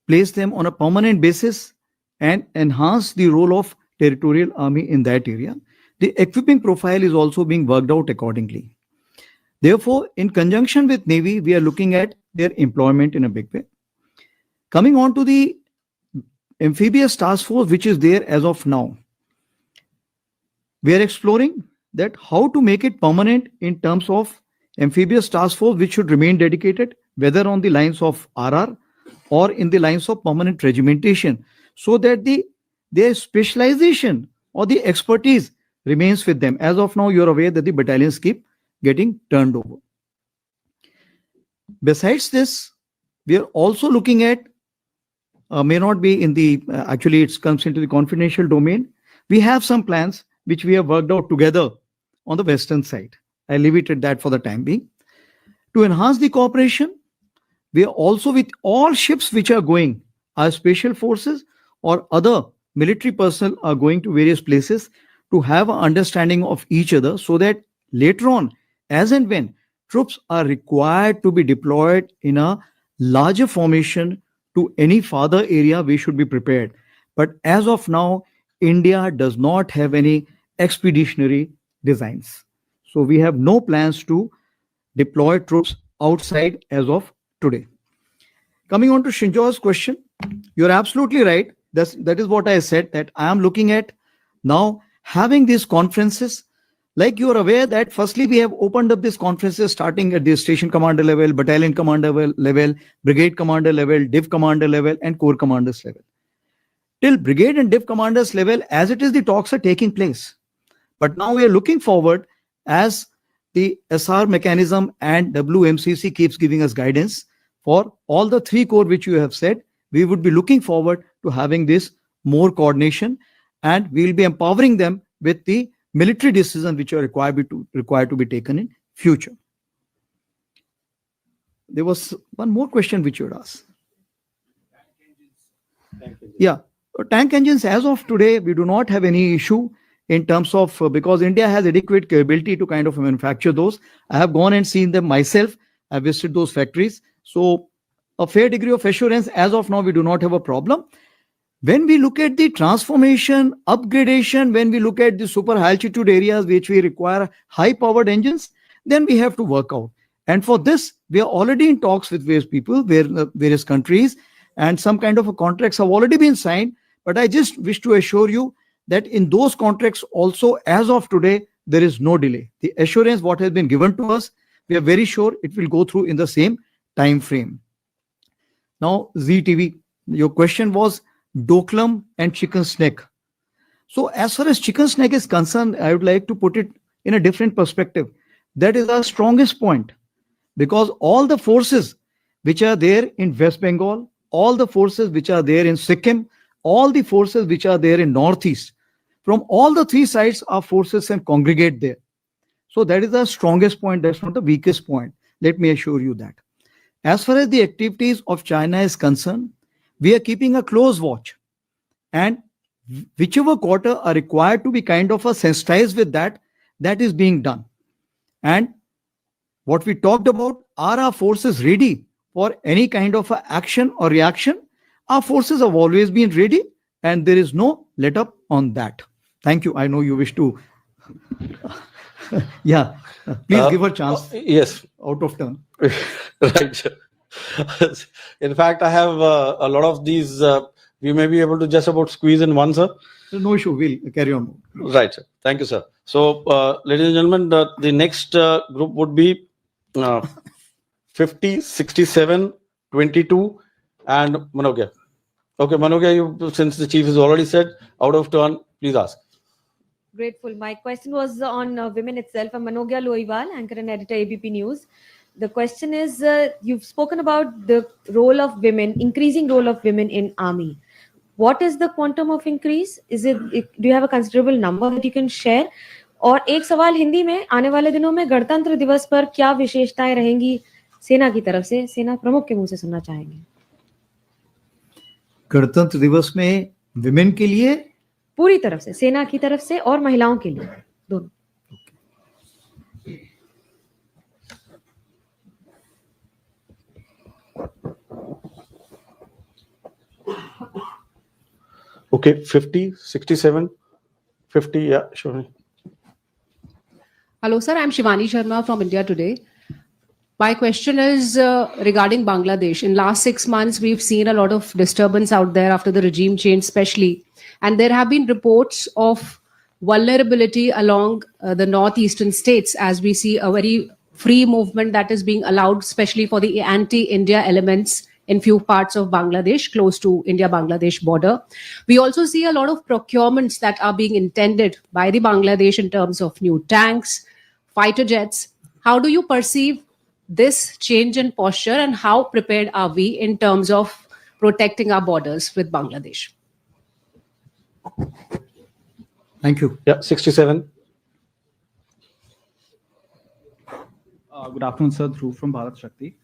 place them on a permanent basis and enhance the role of territorial army in that area. The equipping profile is also being worked out accordingly. Therefore, in conjunction with Navy, we are looking at their employment in a big way. Coming on to the Amphibious Task Force, which is there as of now, we are exploring that how to make it permanent in terms of Amphibious Task Force, which should remain dedicated, whether on the lines of RR or in the lines of permanent regimentation, so that their specialization or the expertise remains with them. As of now, you're aware that the battalions keep getting turned over. Besides this, we are also looking at, may not be in the, actually it comes into the confidential domain. We have some plans which we have worked out together on the western side. I'll leave it at that for the time being. To enhance the cooperation, we are also with all ships which are going, our special forces or other military personnel are going to various places to have an understanding of each other, so that later on, as and when troops are required to be deployed in a larger formation to any farther area, we should be prepared. But as of now, India does not have any expeditionary designs. So we have no plans to deploy troops outside as of today. Coming on to Shinjo's question, you're absolutely right. That is what I said, that I am looking at now having these conferences. Like you are aware that firstly, we have opened up these conferences starting at the station commander level, battalion commander level, brigade commander level, div commander level, and corps commanders level. Till brigade and div commanders level, as it is, the talks are taking place. But now we are looking forward, as the SR mechanism and WMCC keeps giving us guidance for all the three corps which you have said, we would be looking forward to having this more coordination, and we will be empowering them with the military decisions which are required to be taken in future. There was one more question which you had asked. Yeah, tank engines, as of today, we do not have any issue in terms of, because India has adequate capability to kind of manufacture those. I have gone and seen them myself. I visited those factories. So a fair degree of assurance, as of now, we do not have a problem. When we look at the transformation, upgradation, when we look at the super high altitude areas which we require high powered engines, then we have to work out. And for this, we are already in talks with various people, various countries, and some kind of a contracts have already been signed. But I just wish to assure you that in those contracts also, as of today, there is no delay. The assurance what has been given to us, we are very sure it will go through in the same time frame. Now, ZTV, your question was Doklam and chicken snake. So as far as chicken snake is concerned, I would like to put it in a different perspective. That is our strongest point, because all the forces which are there in West Bengal, all the forces which are there in Sikkim, all the forces which are there in Northeast, from all the three sides, our forces can congregate there. So that is the strongest point. That's not the weakest point. Let me assure you that. As far as the activities of China is concerned, we are keeping a close watch, and whichever quarter are required to be kind of sensitized with that, that is being done. And what we talked about, are our forces ready for any kind of action or reaction? Our forces have always been ready, and there is no let up on that. Thank you. I know you wish to. Yeah, please give a chance. Yes. Out of turn. Right. In fact, I have a lot of these. We may be able to just about squeeze in one, sir. No issue. We'll carry on. Right, sir. Thank you, sir. So, ladies and gentlemen, the next group would be 50, 67, 22, and Manogya. Okay, Manogya, you, since the chief has already said, out of turn, please ask. Grateful. My question was on women itself. I'm Manogya Loiwal, anchor and editor, ABP News. The question is, you've spoken about the role of women, increasing role of women in army. What is the quantum of increase? Do you have a considerable number that you can share? और एक सवाल हिंदी में, आने वाले दिनों में गणतंत्र दिवस पर क्या विशेषताएं रहेंगी सेना की तरफ से, सेना प्रमुख के मुंह से सुनना चाहेंगे. गणतंत्र दिवस में विमेन के लिए पूरी तरफ से, सेना की तरफ से और महिलाओं के लिए दोनों. Okay, 50, 67, 50, yeah, sure. Hello, sir. I'm Shivani Sharma from India Today. My question is regarding Bangladesh. In last 6 months, we've seen a lot of disturbance out there after the regime change, especially. And there have been reports of vulnerability along the northeastern states, as we see a very free movement that is being allowed, especially for the anti-India elements in few parts of Bangladesh, close to India-Bangladesh border. We also see a lot of procurements that are being intended by the Bangladesh in terms of new tanks, fighter jets. How do you perceive this change in posture, and how prepared are we in terms of protecting our borders with Bangladesh? Thank you. Yeah, 67. Good afternoon, sir. Dhruv from Bharat Shakti.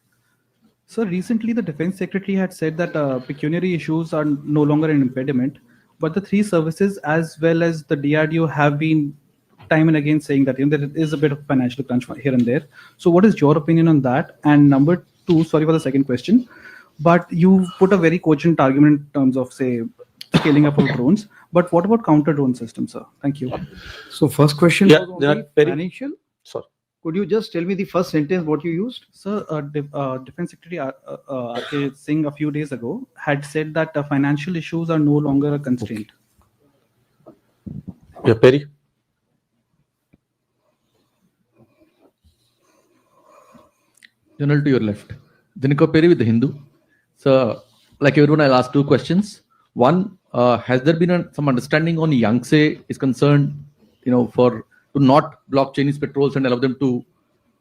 Sir, recently the Defense Secretary had said that pecuniary issues are no longer an impediment, but the three services as well as the DRDO have been time and again saying that, there is a bit of financial crunch here and there. So what is your opinion on that? And number two, sorry for the second question, but you put a very cogent argument in terms of, say, scaling up of drones. But what about counter drone systems, sir? Thank you. So first question Yeah, was on the financial. Sorry. Could you just tell me the first sentence what you used? Sir, Defense Secretary R.K. Singh a few days ago had said that financial issues are no longer a constraint. Yeah, Perry. General to your left. Dinika Perry with the Hindu. So, like everyone, I'll ask two questions. One, has there been some understanding on Yangtze is concerned, to not block Chinese patrols and allow them to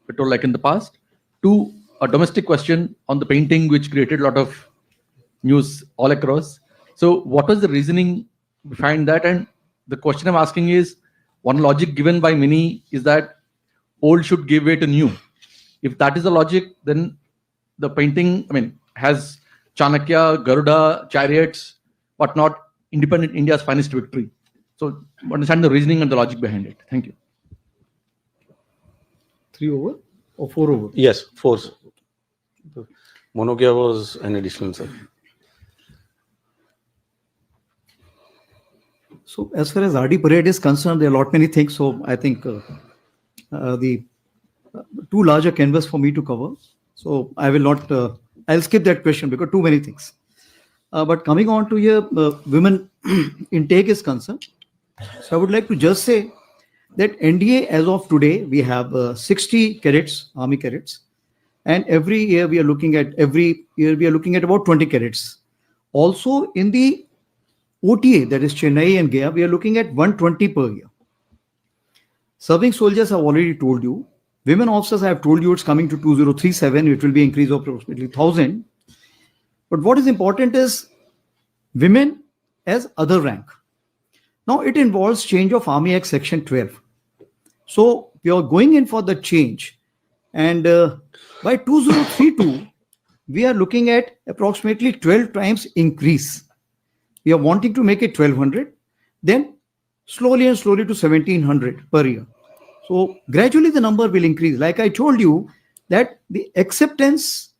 patrol like in the past? Two, a domestic question on the painting, which created a lot of news all across. So what was the reasoning behind that? And the question I'm asking is, one logic given by many is that old should give way to new. If that is the logic, then the painting, has Chanakya, Garuda, chariots, but not independent India's finest victory. So understand the reasoning and the logic behind it. Thank you. 3 over or 4 over? Yes, 4. Monogya was an additional, sir. So as far as RD parade is concerned, there are a lot many things. So I think the too large a canvas for me to cover. So I will not, I'll skip that question because too many things. But coming on to your women intake is concerned. So I would like to just say that NDA as of today, we have 60 cadets, army cadets. And every year we are looking at about 20 cadets. Also in the OTA, that is Chennai and Gaya, we are looking at 120 per year. Serving soldiers, I've already told you. Women officers, I have told you it's coming to 2037. It will be increase of approximately 1,000. But what is important is women as other rank. Now it involves change of Army Act Section 12. So we are going in for the change. And by 2032, we are looking at approximately 12 times increase. We are wanting to make it 1,200, then slowly and slowly to 1,700 per year. So gradually the number will increase. Like I told you that the acceptance,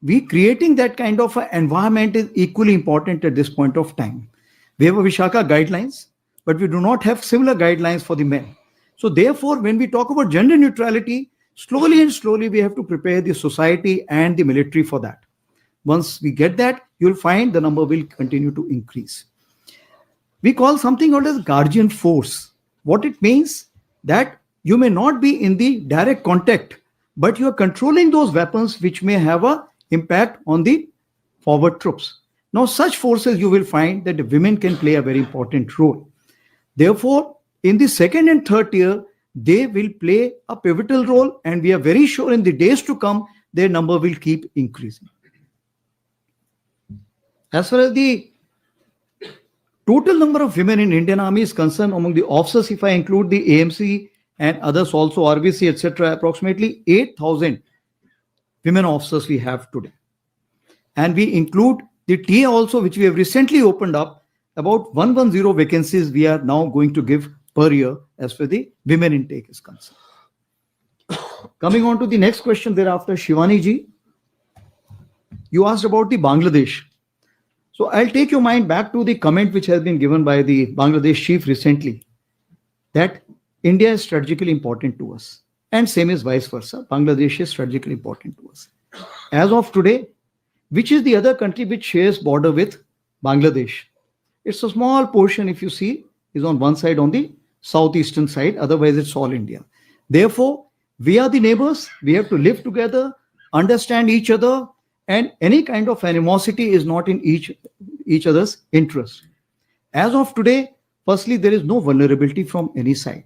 we creating that kind of an environment is equally important at this point of time. We have a Vishaka guidelines. but we do not have similar guidelines for the men. So therefore, when we talk about gender neutrality, slowly and slowly we have to prepare the society and the military for that. Once we get that, you'll find the number will continue to increase. We call something called as guardian force. What it means that you may not be in the direct contact, but you are controlling those weapons which may have an impact on the forward troops. Now, such forces you will find that the women can play a very important role. Therefore, in the second and third tier, they will play a pivotal role, and we are very sure in the days to come, their number will keep increasing. As far as the total number of women in Indian Army is concerned, among the officers, if I include the AMC and others also, RBC, etc., approximately 8,000 women officers we have today. And we include the TA also, which we have recently opened up, about 110 vacancies we are now going to give per year as far as the women intake is concerned. Coming on to the next question thereafter, Shivani ji, you asked about the Bangladesh. So I'll take your mind back to the comment which has been given by the Bangladesh chief recently, that India is strategically important to us, and same is vice versa. Bangladesh is strategically important to us. As of today, which is the other country which shares border with Bangladesh? It's a small portion, if you see, is on one side, on the southeastern side. Otherwise, it's all India. Therefore, we are the neighbors. We have to live together, understand each other, and any kind of animosity is not in each other's interest. As of today, firstly, there is no vulnerability from any side.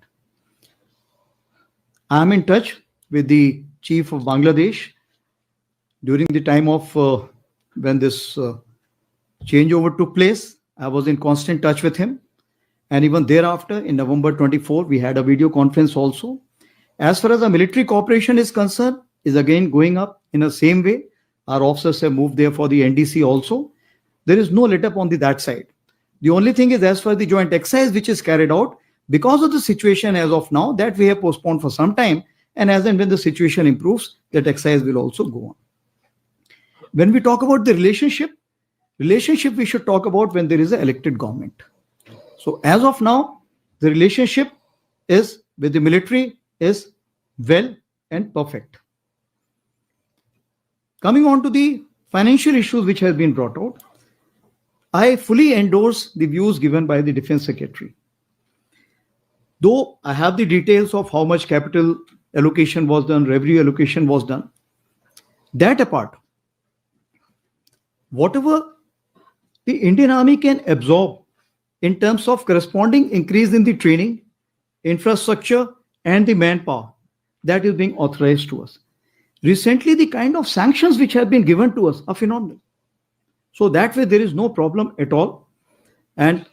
I am in touch with the chief of Bangladesh during the time of when this changeover took place. I was in constant touch with him. And even thereafter, in November 24, we had a video conference also. As far as the military cooperation is concerned, is again going up in the same way. Our officers have moved there for the NDC also. There is no let up on that side. The only thing is, as far as the joint exercise which is carried out, because of the situation as of now, that we have postponed for some time. And as and when the situation improves, that exercise will also go on. When we talk about the relationship we should talk about when there is an elected government. So as of now, the relationship is with the military is well and perfect. Coming on to the financial issues which has been brought out, I fully endorse the views given by the Defense Secretary. Though I have the details of how much capital allocation was done, revenue allocation was done, that apart, whatever the Indian Army can absorb in terms of corresponding increase in the training, infrastructure, and the manpower, that is being authorized to us. Recently, the kind of sanctions which have been given to us are phenomenal. So that way, there is no problem at all. And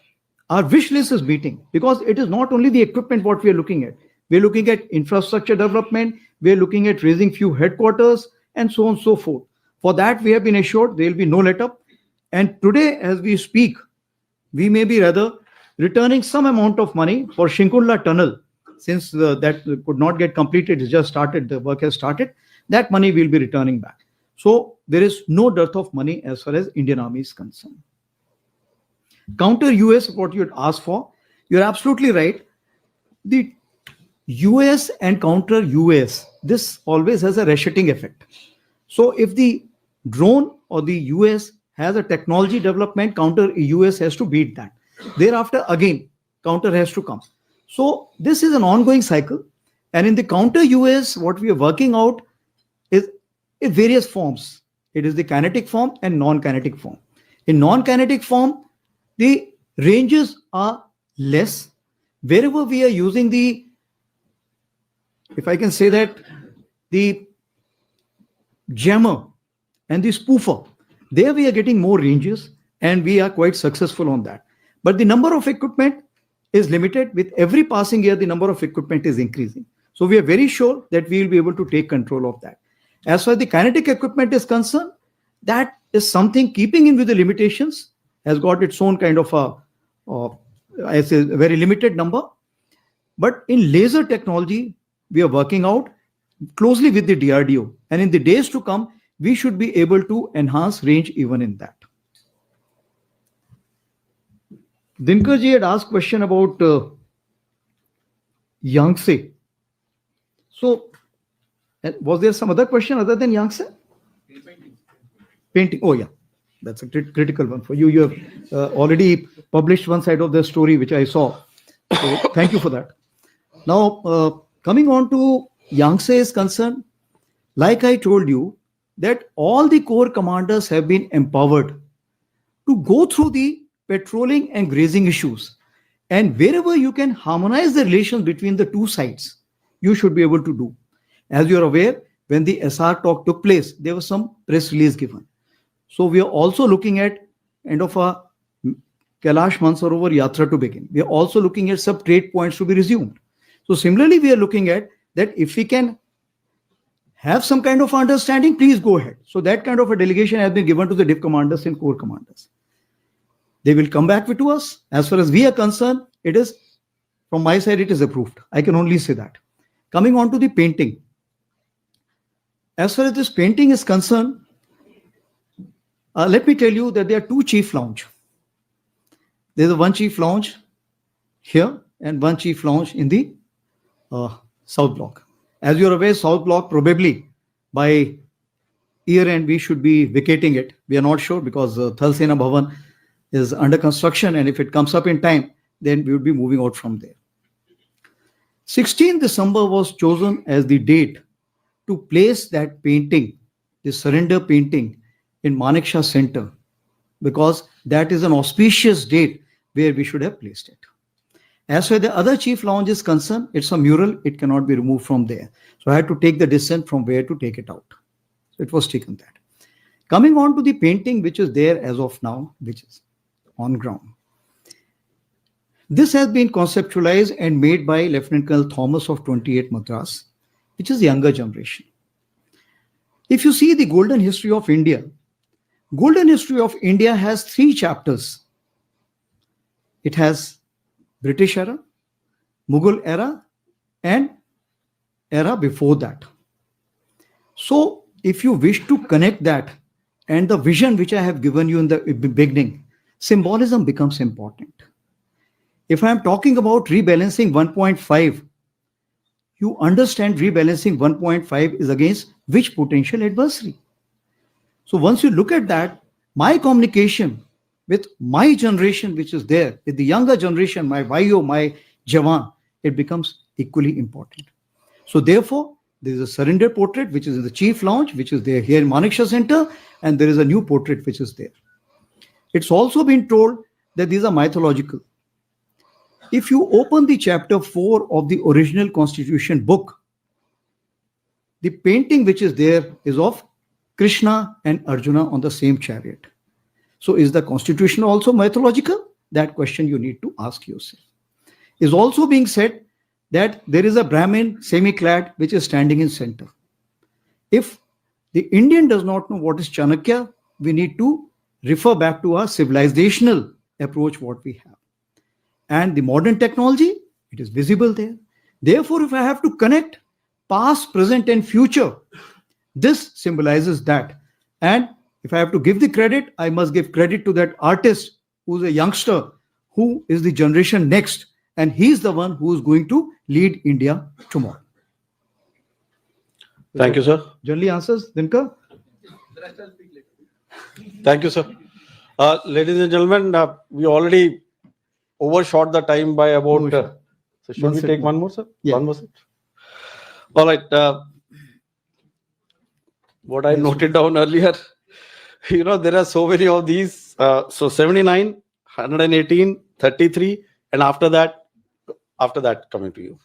our wish list is meeting, because it is not only the equipment what we are looking at. We are looking at infrastructure development. We are looking at raising few headquarters and so on and so forth. For that, we have been assured there will be no let up. And today, as we speak, we may be rather returning some amount of money for Shinkunla Tunnel, since that could not get completed. It's just started. The work has started. That money will be returning back. So there is no dearth of money as far as Indian Army is concerned. Counter US, what you had asked for, you're absolutely right. The US and counter US, this always has a ratcheting effect. So if the drone or the US has a technology development, counter US has to beat that. Thereafter, again, counter has to come. So this is an ongoing cycle. And in the counter US, what we are working out is in various forms. It is the kinetic form and non-kinetic form. In non-kinetic form, the ranges are less. Wherever we are using the, if I can say that, the jammer and the spoofer, there we are getting more ranges, and we are quite successful on that. But the number of equipment is limited. With every passing year, the number of equipment is increasing. So we are very sure that we will be able to take control of that. As far as the kinetic equipment is concerned, that is something keeping in with the limitations, has got its own kind of I say, very limited number. But in laser technology, we are working out closely with the DRDO. And in the days to come, we should be able to enhance range even in that. Dinkar ji had asked question about Yangtze. So, was there some other question other than Yangtze? Painting. Oh, yeah. That's a critical one for you. You have already published one side of the story, which I saw. So, thank you for that. Now, coming on to Yangtze is concerned, like I told you, that all the corps commanders have been empowered to go through the patrolling and grazing issues. And wherever you can harmonize the relations between the two sides, you should be able to do. As you're aware, when the SR talk took place, there was some press release given. So we are also looking at end of a Kailash Mansarovar Yatra to begin. We are also looking at some trade points to be resumed. So similarly, we are looking at that if we can have some kind of understanding, please go ahead. So that kind of a delegation has been given to the div commanders and corps commanders. They will come back to us. As far as we are concerned, it is, from my side, it is approved. I can only say that. Coming on to the painting. As far as this painting is concerned, let me tell you that there are two chief lounge. There's a one chief lounge here and one chief lounge in the South Block. As you're aware, South Block probably by year end we should be vacating it. We are not sure because Thal Sena Bhavan is under construction, and if it comes up in time, then we would be moving out from there. 16th December was chosen as the date to place that painting, the surrender painting, in Manekshaw Center, because that is an auspicious date where we should have placed it. As for the other chief lounge is concerned, it's a mural, it cannot be removed from there. So I had to take the decision from where to take it out. So it was taken that. Coming on to the painting which is there as of now, which is on ground. This has been conceptualized and made by Lieutenant Colonel Thomas of 28 Madras, which is the younger generation. If you see the golden history of India has 3 chapters. It has British era, Mughal era, and era before that. So if you wish to connect that and the vision which I have given you in the beginning, symbolism becomes important. If I am talking about rebalancing 1.5, you understand rebalancing 1.5 is against which potential adversary. So once you look at that, my communication with my generation, which is there, with the younger generation, my Vayo, my Jawan, it becomes equally important. So therefore, there is a surrender portrait, which is in the chief lounge, which is there here in Manekshaw Center, and there is a new portrait, which is there. It's also been told that these are mythological. If you open the chapter 4 of the original constitution book, the painting which is there is of Krishna and Arjuna on the same chariot. So is the constitution also mythological? That question you need to ask yourself. Is also being said that there is a Brahmin semi-clad which is standing in center. If the Indian does not know what is Chanakya, we need to refer back to our civilizational approach what we have. And the modern technology, it is visible there. Therefore, if I have to connect past, present, and future, this symbolizes that. And if I have to give the credit, I must give credit to that artist who's a youngster, who is the generation next, and he's the one who is going to lead India tomorrow. Thank you, sir. Generally answers, Dinkar? Thank you, sir. Ladies and gentlemen, we already overshot the time by about. So should we take one more, sir? Yeah. One more, sir. All right. What I noted down earlier, there are so many of these. So 79, 118, 33, and after that coming to you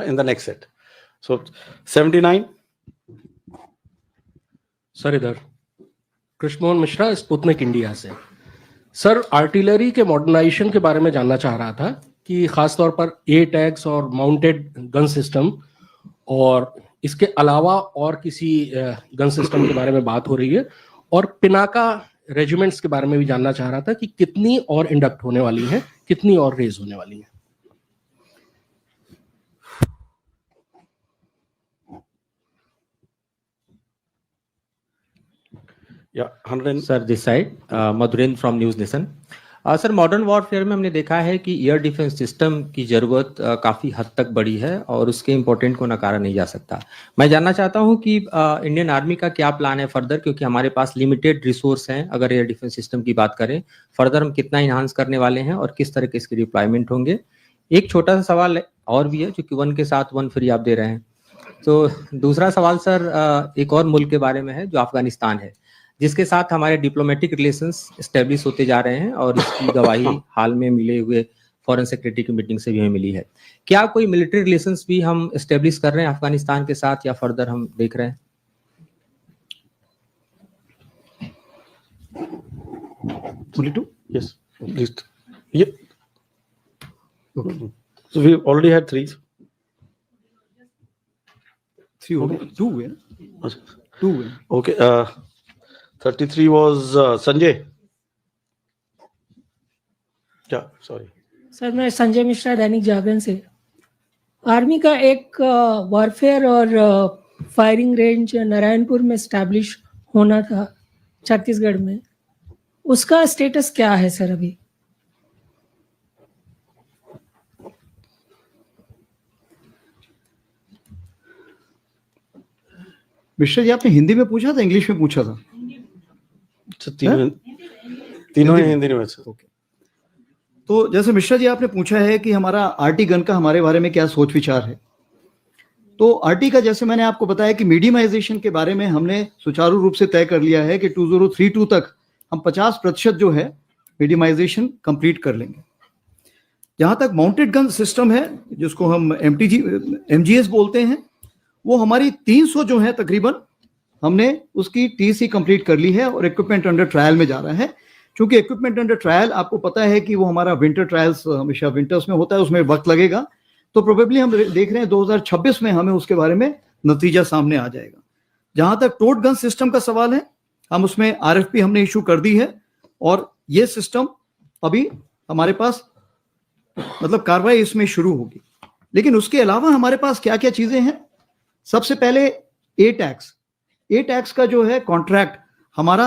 in the next set. So 79. Sir इधर Krishnamohan Mishra Sputnik India से sir artillery के modernisation के बारे में जानना चाह रहा था कि खास तौर पर ए टैग्स और माउंटेड गन सिस्टम और इसके अलावा और किसी गन सिस्टम के बारे में बात हो रही है और पिनाका रेजिमेंट्स के बारे में भी जानना चाह रहा था कि कितनी और इंडक्ट होने वाली हैं, कितनी और रेज होने वाली हैं. Yeah, 100. Sir, this side, Madhuren from News Nation. Sir modern warfare में हमने देखा है कि एयर डिफेंस सिस्टम की जरूरत काफी हद तक बढ़ी है और उसके इम्पोर्टेंट को नकारा नहीं जा सकता। मैं जानना चाहता हूं कि इंडियन आर्मी का क्या प्लान है फर्दर, क्योंकि हमारे पास लिमिटेड रिसोर्स हैं अगर एयर डिफेंस सिस्टम की बात करें। फर्दर हम कितना इन्हांस करने वाले हैं और किस तरह के इसके डिप्लॉयमेंट होंगे। एक छोटा सा सवाल और भी है, क्योंकि वन के साथ वन फ्री आप दे रहे हैं। तो दूसरा सवाल सर एक और मुल्क के बारे में है जो अफगानिस्तान है, जिसके साथ हमारे डिप्लोमेटिक रिलेशंस एस्टेब्लिश होते जा रहे हैं और इसकी गवाही हाल में मिले हुए फॉरेन सेक्रेटरी की मीटिंग से भी हमें मिली है। क्या कोई मिलिट्री रिलेशंस भी हम एस्टेब्लिश कर रहे हैं अफगानिस्तान के साथ या फर्दर हम देख रहे हैं? Only two? Yes, please. Yeah. Okay. So we already had three. Two. Okay. 33 was Sanjay. Yeah, sorry. Sir मैं संजय मिश्रा, दैनिक जागरण से। आर्मी का एक वॉरफेयर और फायरिंग रेंज नारायणपुर में स्टैब्लिश होना था छत्तीसगढ़ में, उसका स्टेटस क्या है सर अभी? मिश्रा जी आपने हिंदी में पूछा था, इंग्लिश में पूछा था? तीनों ही हिंदी में। ओके। तो जैसे मिश्रा जी आपने पूछा है कि हमारा आरटी गन का हमारे बारे में क्या सोच विचार है, तो आरटी का जैसे मैंने आपको बताया कि मीडियमाइजेशन के बारे में हमने सुचारू रूप से तय कर लिया है कि 2032 तक हम 50% जो है मीडियमाइजेशन कंप्लीट कर लेंगे। जहां तक माउंटेड गन सिस्टम है, जिसको हम MGS बोलते हैं, वो हमारी 300 जो है तकरीबन हमने उसकी TC कंप्लीट कर ली है और इक्विपमेंट अंडर ट्रायल में जा रहा है। क्योंकि इक्विपमेंट अंडर ट्रायल आपको पता है कि वो हमारा विंटर ट्रायल्स हमेशा विंटर्स में होता है, उसमें वक्त लगेगा। तो प्रोबेबली हम देख रहे हैं 2026 में हमें उसके बारे में नतीजा सामने आ जाएगा। जहां तक टोट गन सिस्टम का सवाल है, हम उसमें RFP हमने इशू कर दी है और ये सिस्टम अभी हमारे पास मतलब कार्रवाई इसमें शुरू होगी। लेकिन उसके अलावा हमारे पास क्या क्या चीजें हैं? सबसे पहले ए टैक्स का जो है कॉन्ट्रैक्ट हमारा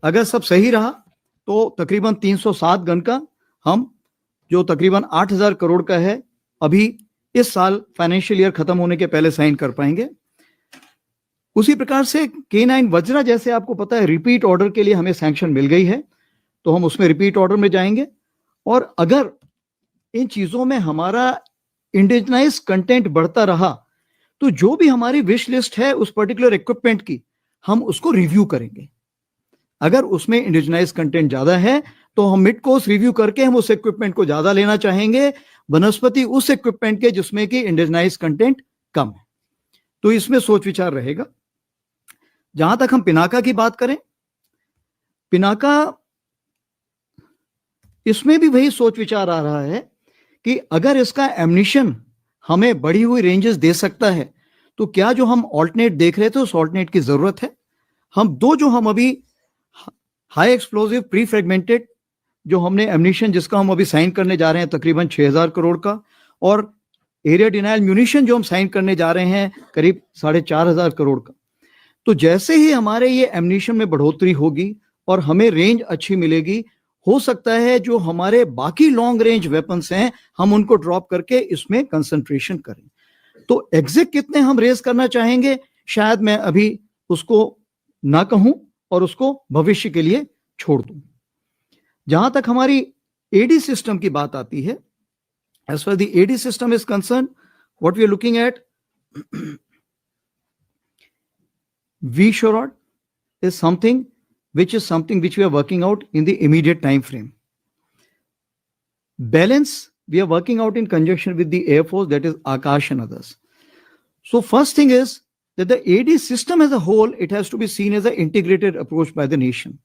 अगर सब सही रहा तो तकरीबन 307 गन का हम जो तकरीबन 8,000 करोड़ का है अभी इस साल फाइनेंशियल ईयर खत्म होने के पहले साइन कर पाएंगे। उसी प्रकार से K9 वज्रा जैसे आपको पता है रिपीट ऑर्डर के लिए हमें सैंक्शन मिल गई है, तो हम उसमें रिपीट ऑर्डर में जाएंगे। और अगर इन चीजों में हमारा इंडिजिनाइज कंटेंट बढ़ता रहा तो जो भी हमारी विश लिस्ट है उस पर्टिकुलर इक्विपमेंट की हम उसको रिव्यू करेंगे। अगर उसमें इंडिजिनाइज कंटेंट ज्यादा है तो हम मिड कोर्स रिव्यू करके हम उस इक्विपमेंट को ज्यादा लेना चाहेंगे बनस्पति उस इक्विपमेंट के जिसमें कि इंडिजिनाइज कंटेंट कम है। तो इसमें सोच विचार रहेगा। जहां तक हम पिनाका की बात करें, पिनाका इसमें भी वही सोच विचार आ रहा है कि अगर इसका एम्यूनिशन हमें बढ़ी हुई रेंजेस दे सकता है तो क्या जो हम ऑल्टरनेट देख रहे थे उस ऑल्टरनेट की जरूरत है। हम जो हम अभी हाई एक्सप्लोजिव प्री फ्रेगमेंटेड जो हमने एम्यूनिशन जिसका हम अभी साइन करने जा रहे हैं तकरीबन 6,000 करोड़ का, और एरिया डिनायल म्यूनिशन जो हम साइन करने जा रहे हैं करीब 4,500 करोड़ का। तो जैसे ही हमारे ये एम्यूनिशन में बढ़ोतरी होगी और हमें रेंज अच्छी मिलेगी, हो सकता है जो हमारे बाकी लॉन्ग रेंज वेपन्स हैं हम उनको ड्रॉप करके इसमें कंसंट्रेशन करें। तो एग्जैक्ट कितने हम रेज करना चाहेंगे शायद मैं अभी उसको ना कहूं और उसको भविष्य के लिए छोड़ दूं। जहां तक हमारी एडी सिस्टम की बात आती है, as far the AD system is concern, what we are looking at V-Shorod is something which we are working out in the immediate time frame. Balance we are working out in conjunction with the Air Force, that is Akash and others. So first thing is that the AD system as a whole, it has to be seen as an integrated approach by the nation.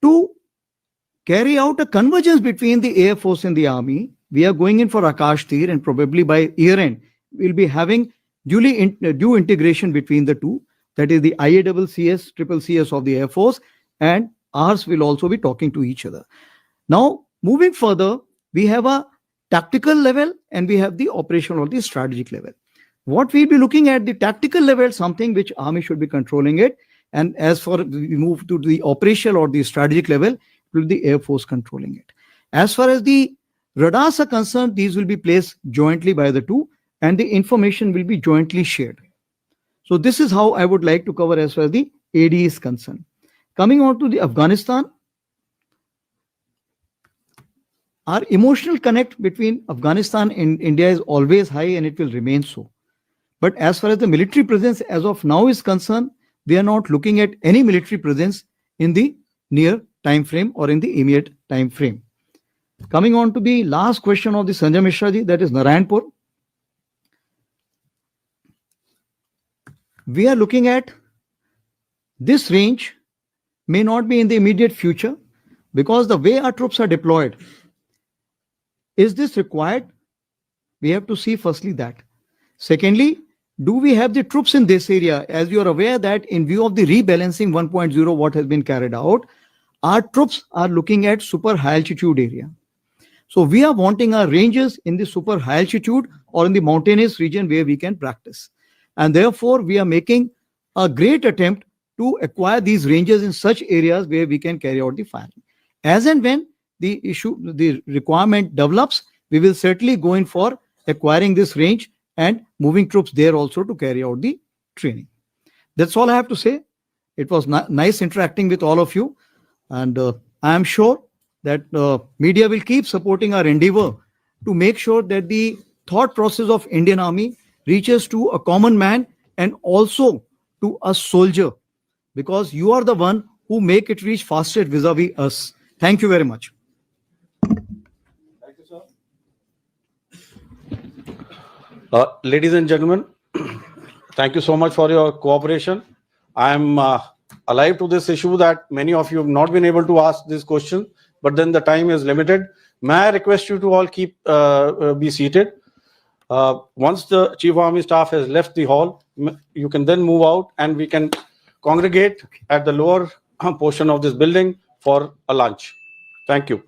To carry out a convergence between the Air Force and the Army, we are going in for Akash Tir, and probably by year end, we'll be having due integration between the two. That is the IACCS, CCCS of the Air Force, and ours will also be talking to each other. Now, moving further, we have a tactical level and we have the operational or the strategic level. What we'll be looking at the tactical level, something which Army should be controlling it. And as for we move to the operational or the strategic level, will be the Air Force controlling it. As far as the radars are concerned, these will be placed jointly by the two, and the information will be jointly shared. So this is how I would like to cover as far as the AD is concerned. Coming on to the Afghanistan, our emotional connect between Afghanistan and India is always high, and it will remain so. But as far as the military presence as of now is concerned, we are not looking at any military presence in the near time frame or in the immediate time frame. Coming on to the last question of the Sanjay Mishra ji, that is Narayanpur. We are looking at this range may not be in the immediate future, because the way our troops are deployed, is this required? We have to see firstly that. Secondly, do we have the troops in this area? As you are aware that in view of the rebalancing 1.0 what has been carried out, our troops are looking at super high altitude area. So we are wanting our ranges in the super high altitude or in the mountainous region where we can practice. And therefore, we are making a great attempt to acquire these ranges in such areas where we can carry out the firing. As and when the requirement develops, we will certainly go in for acquiring this range and moving troops there also to carry out the training. That's all I have to say. It was nice interacting with all of you. And I am sure that media will keep supporting our endeavor to make sure that the thought process of Indian Army reaches to a common man and also to a soldier, because you are the one who make it reach faster vis-a-vis us. Thank you very much. Ladies and gentlemen, thank you so much for your cooperation. I am alive to this issue that many of you have not been able to ask this question, but then the time is limited. May I request you to all be seated. Once the Chief of Army Staff has left the hall, you can then move out and we can congregate at the lower portion of this building for a lunch. Thank you.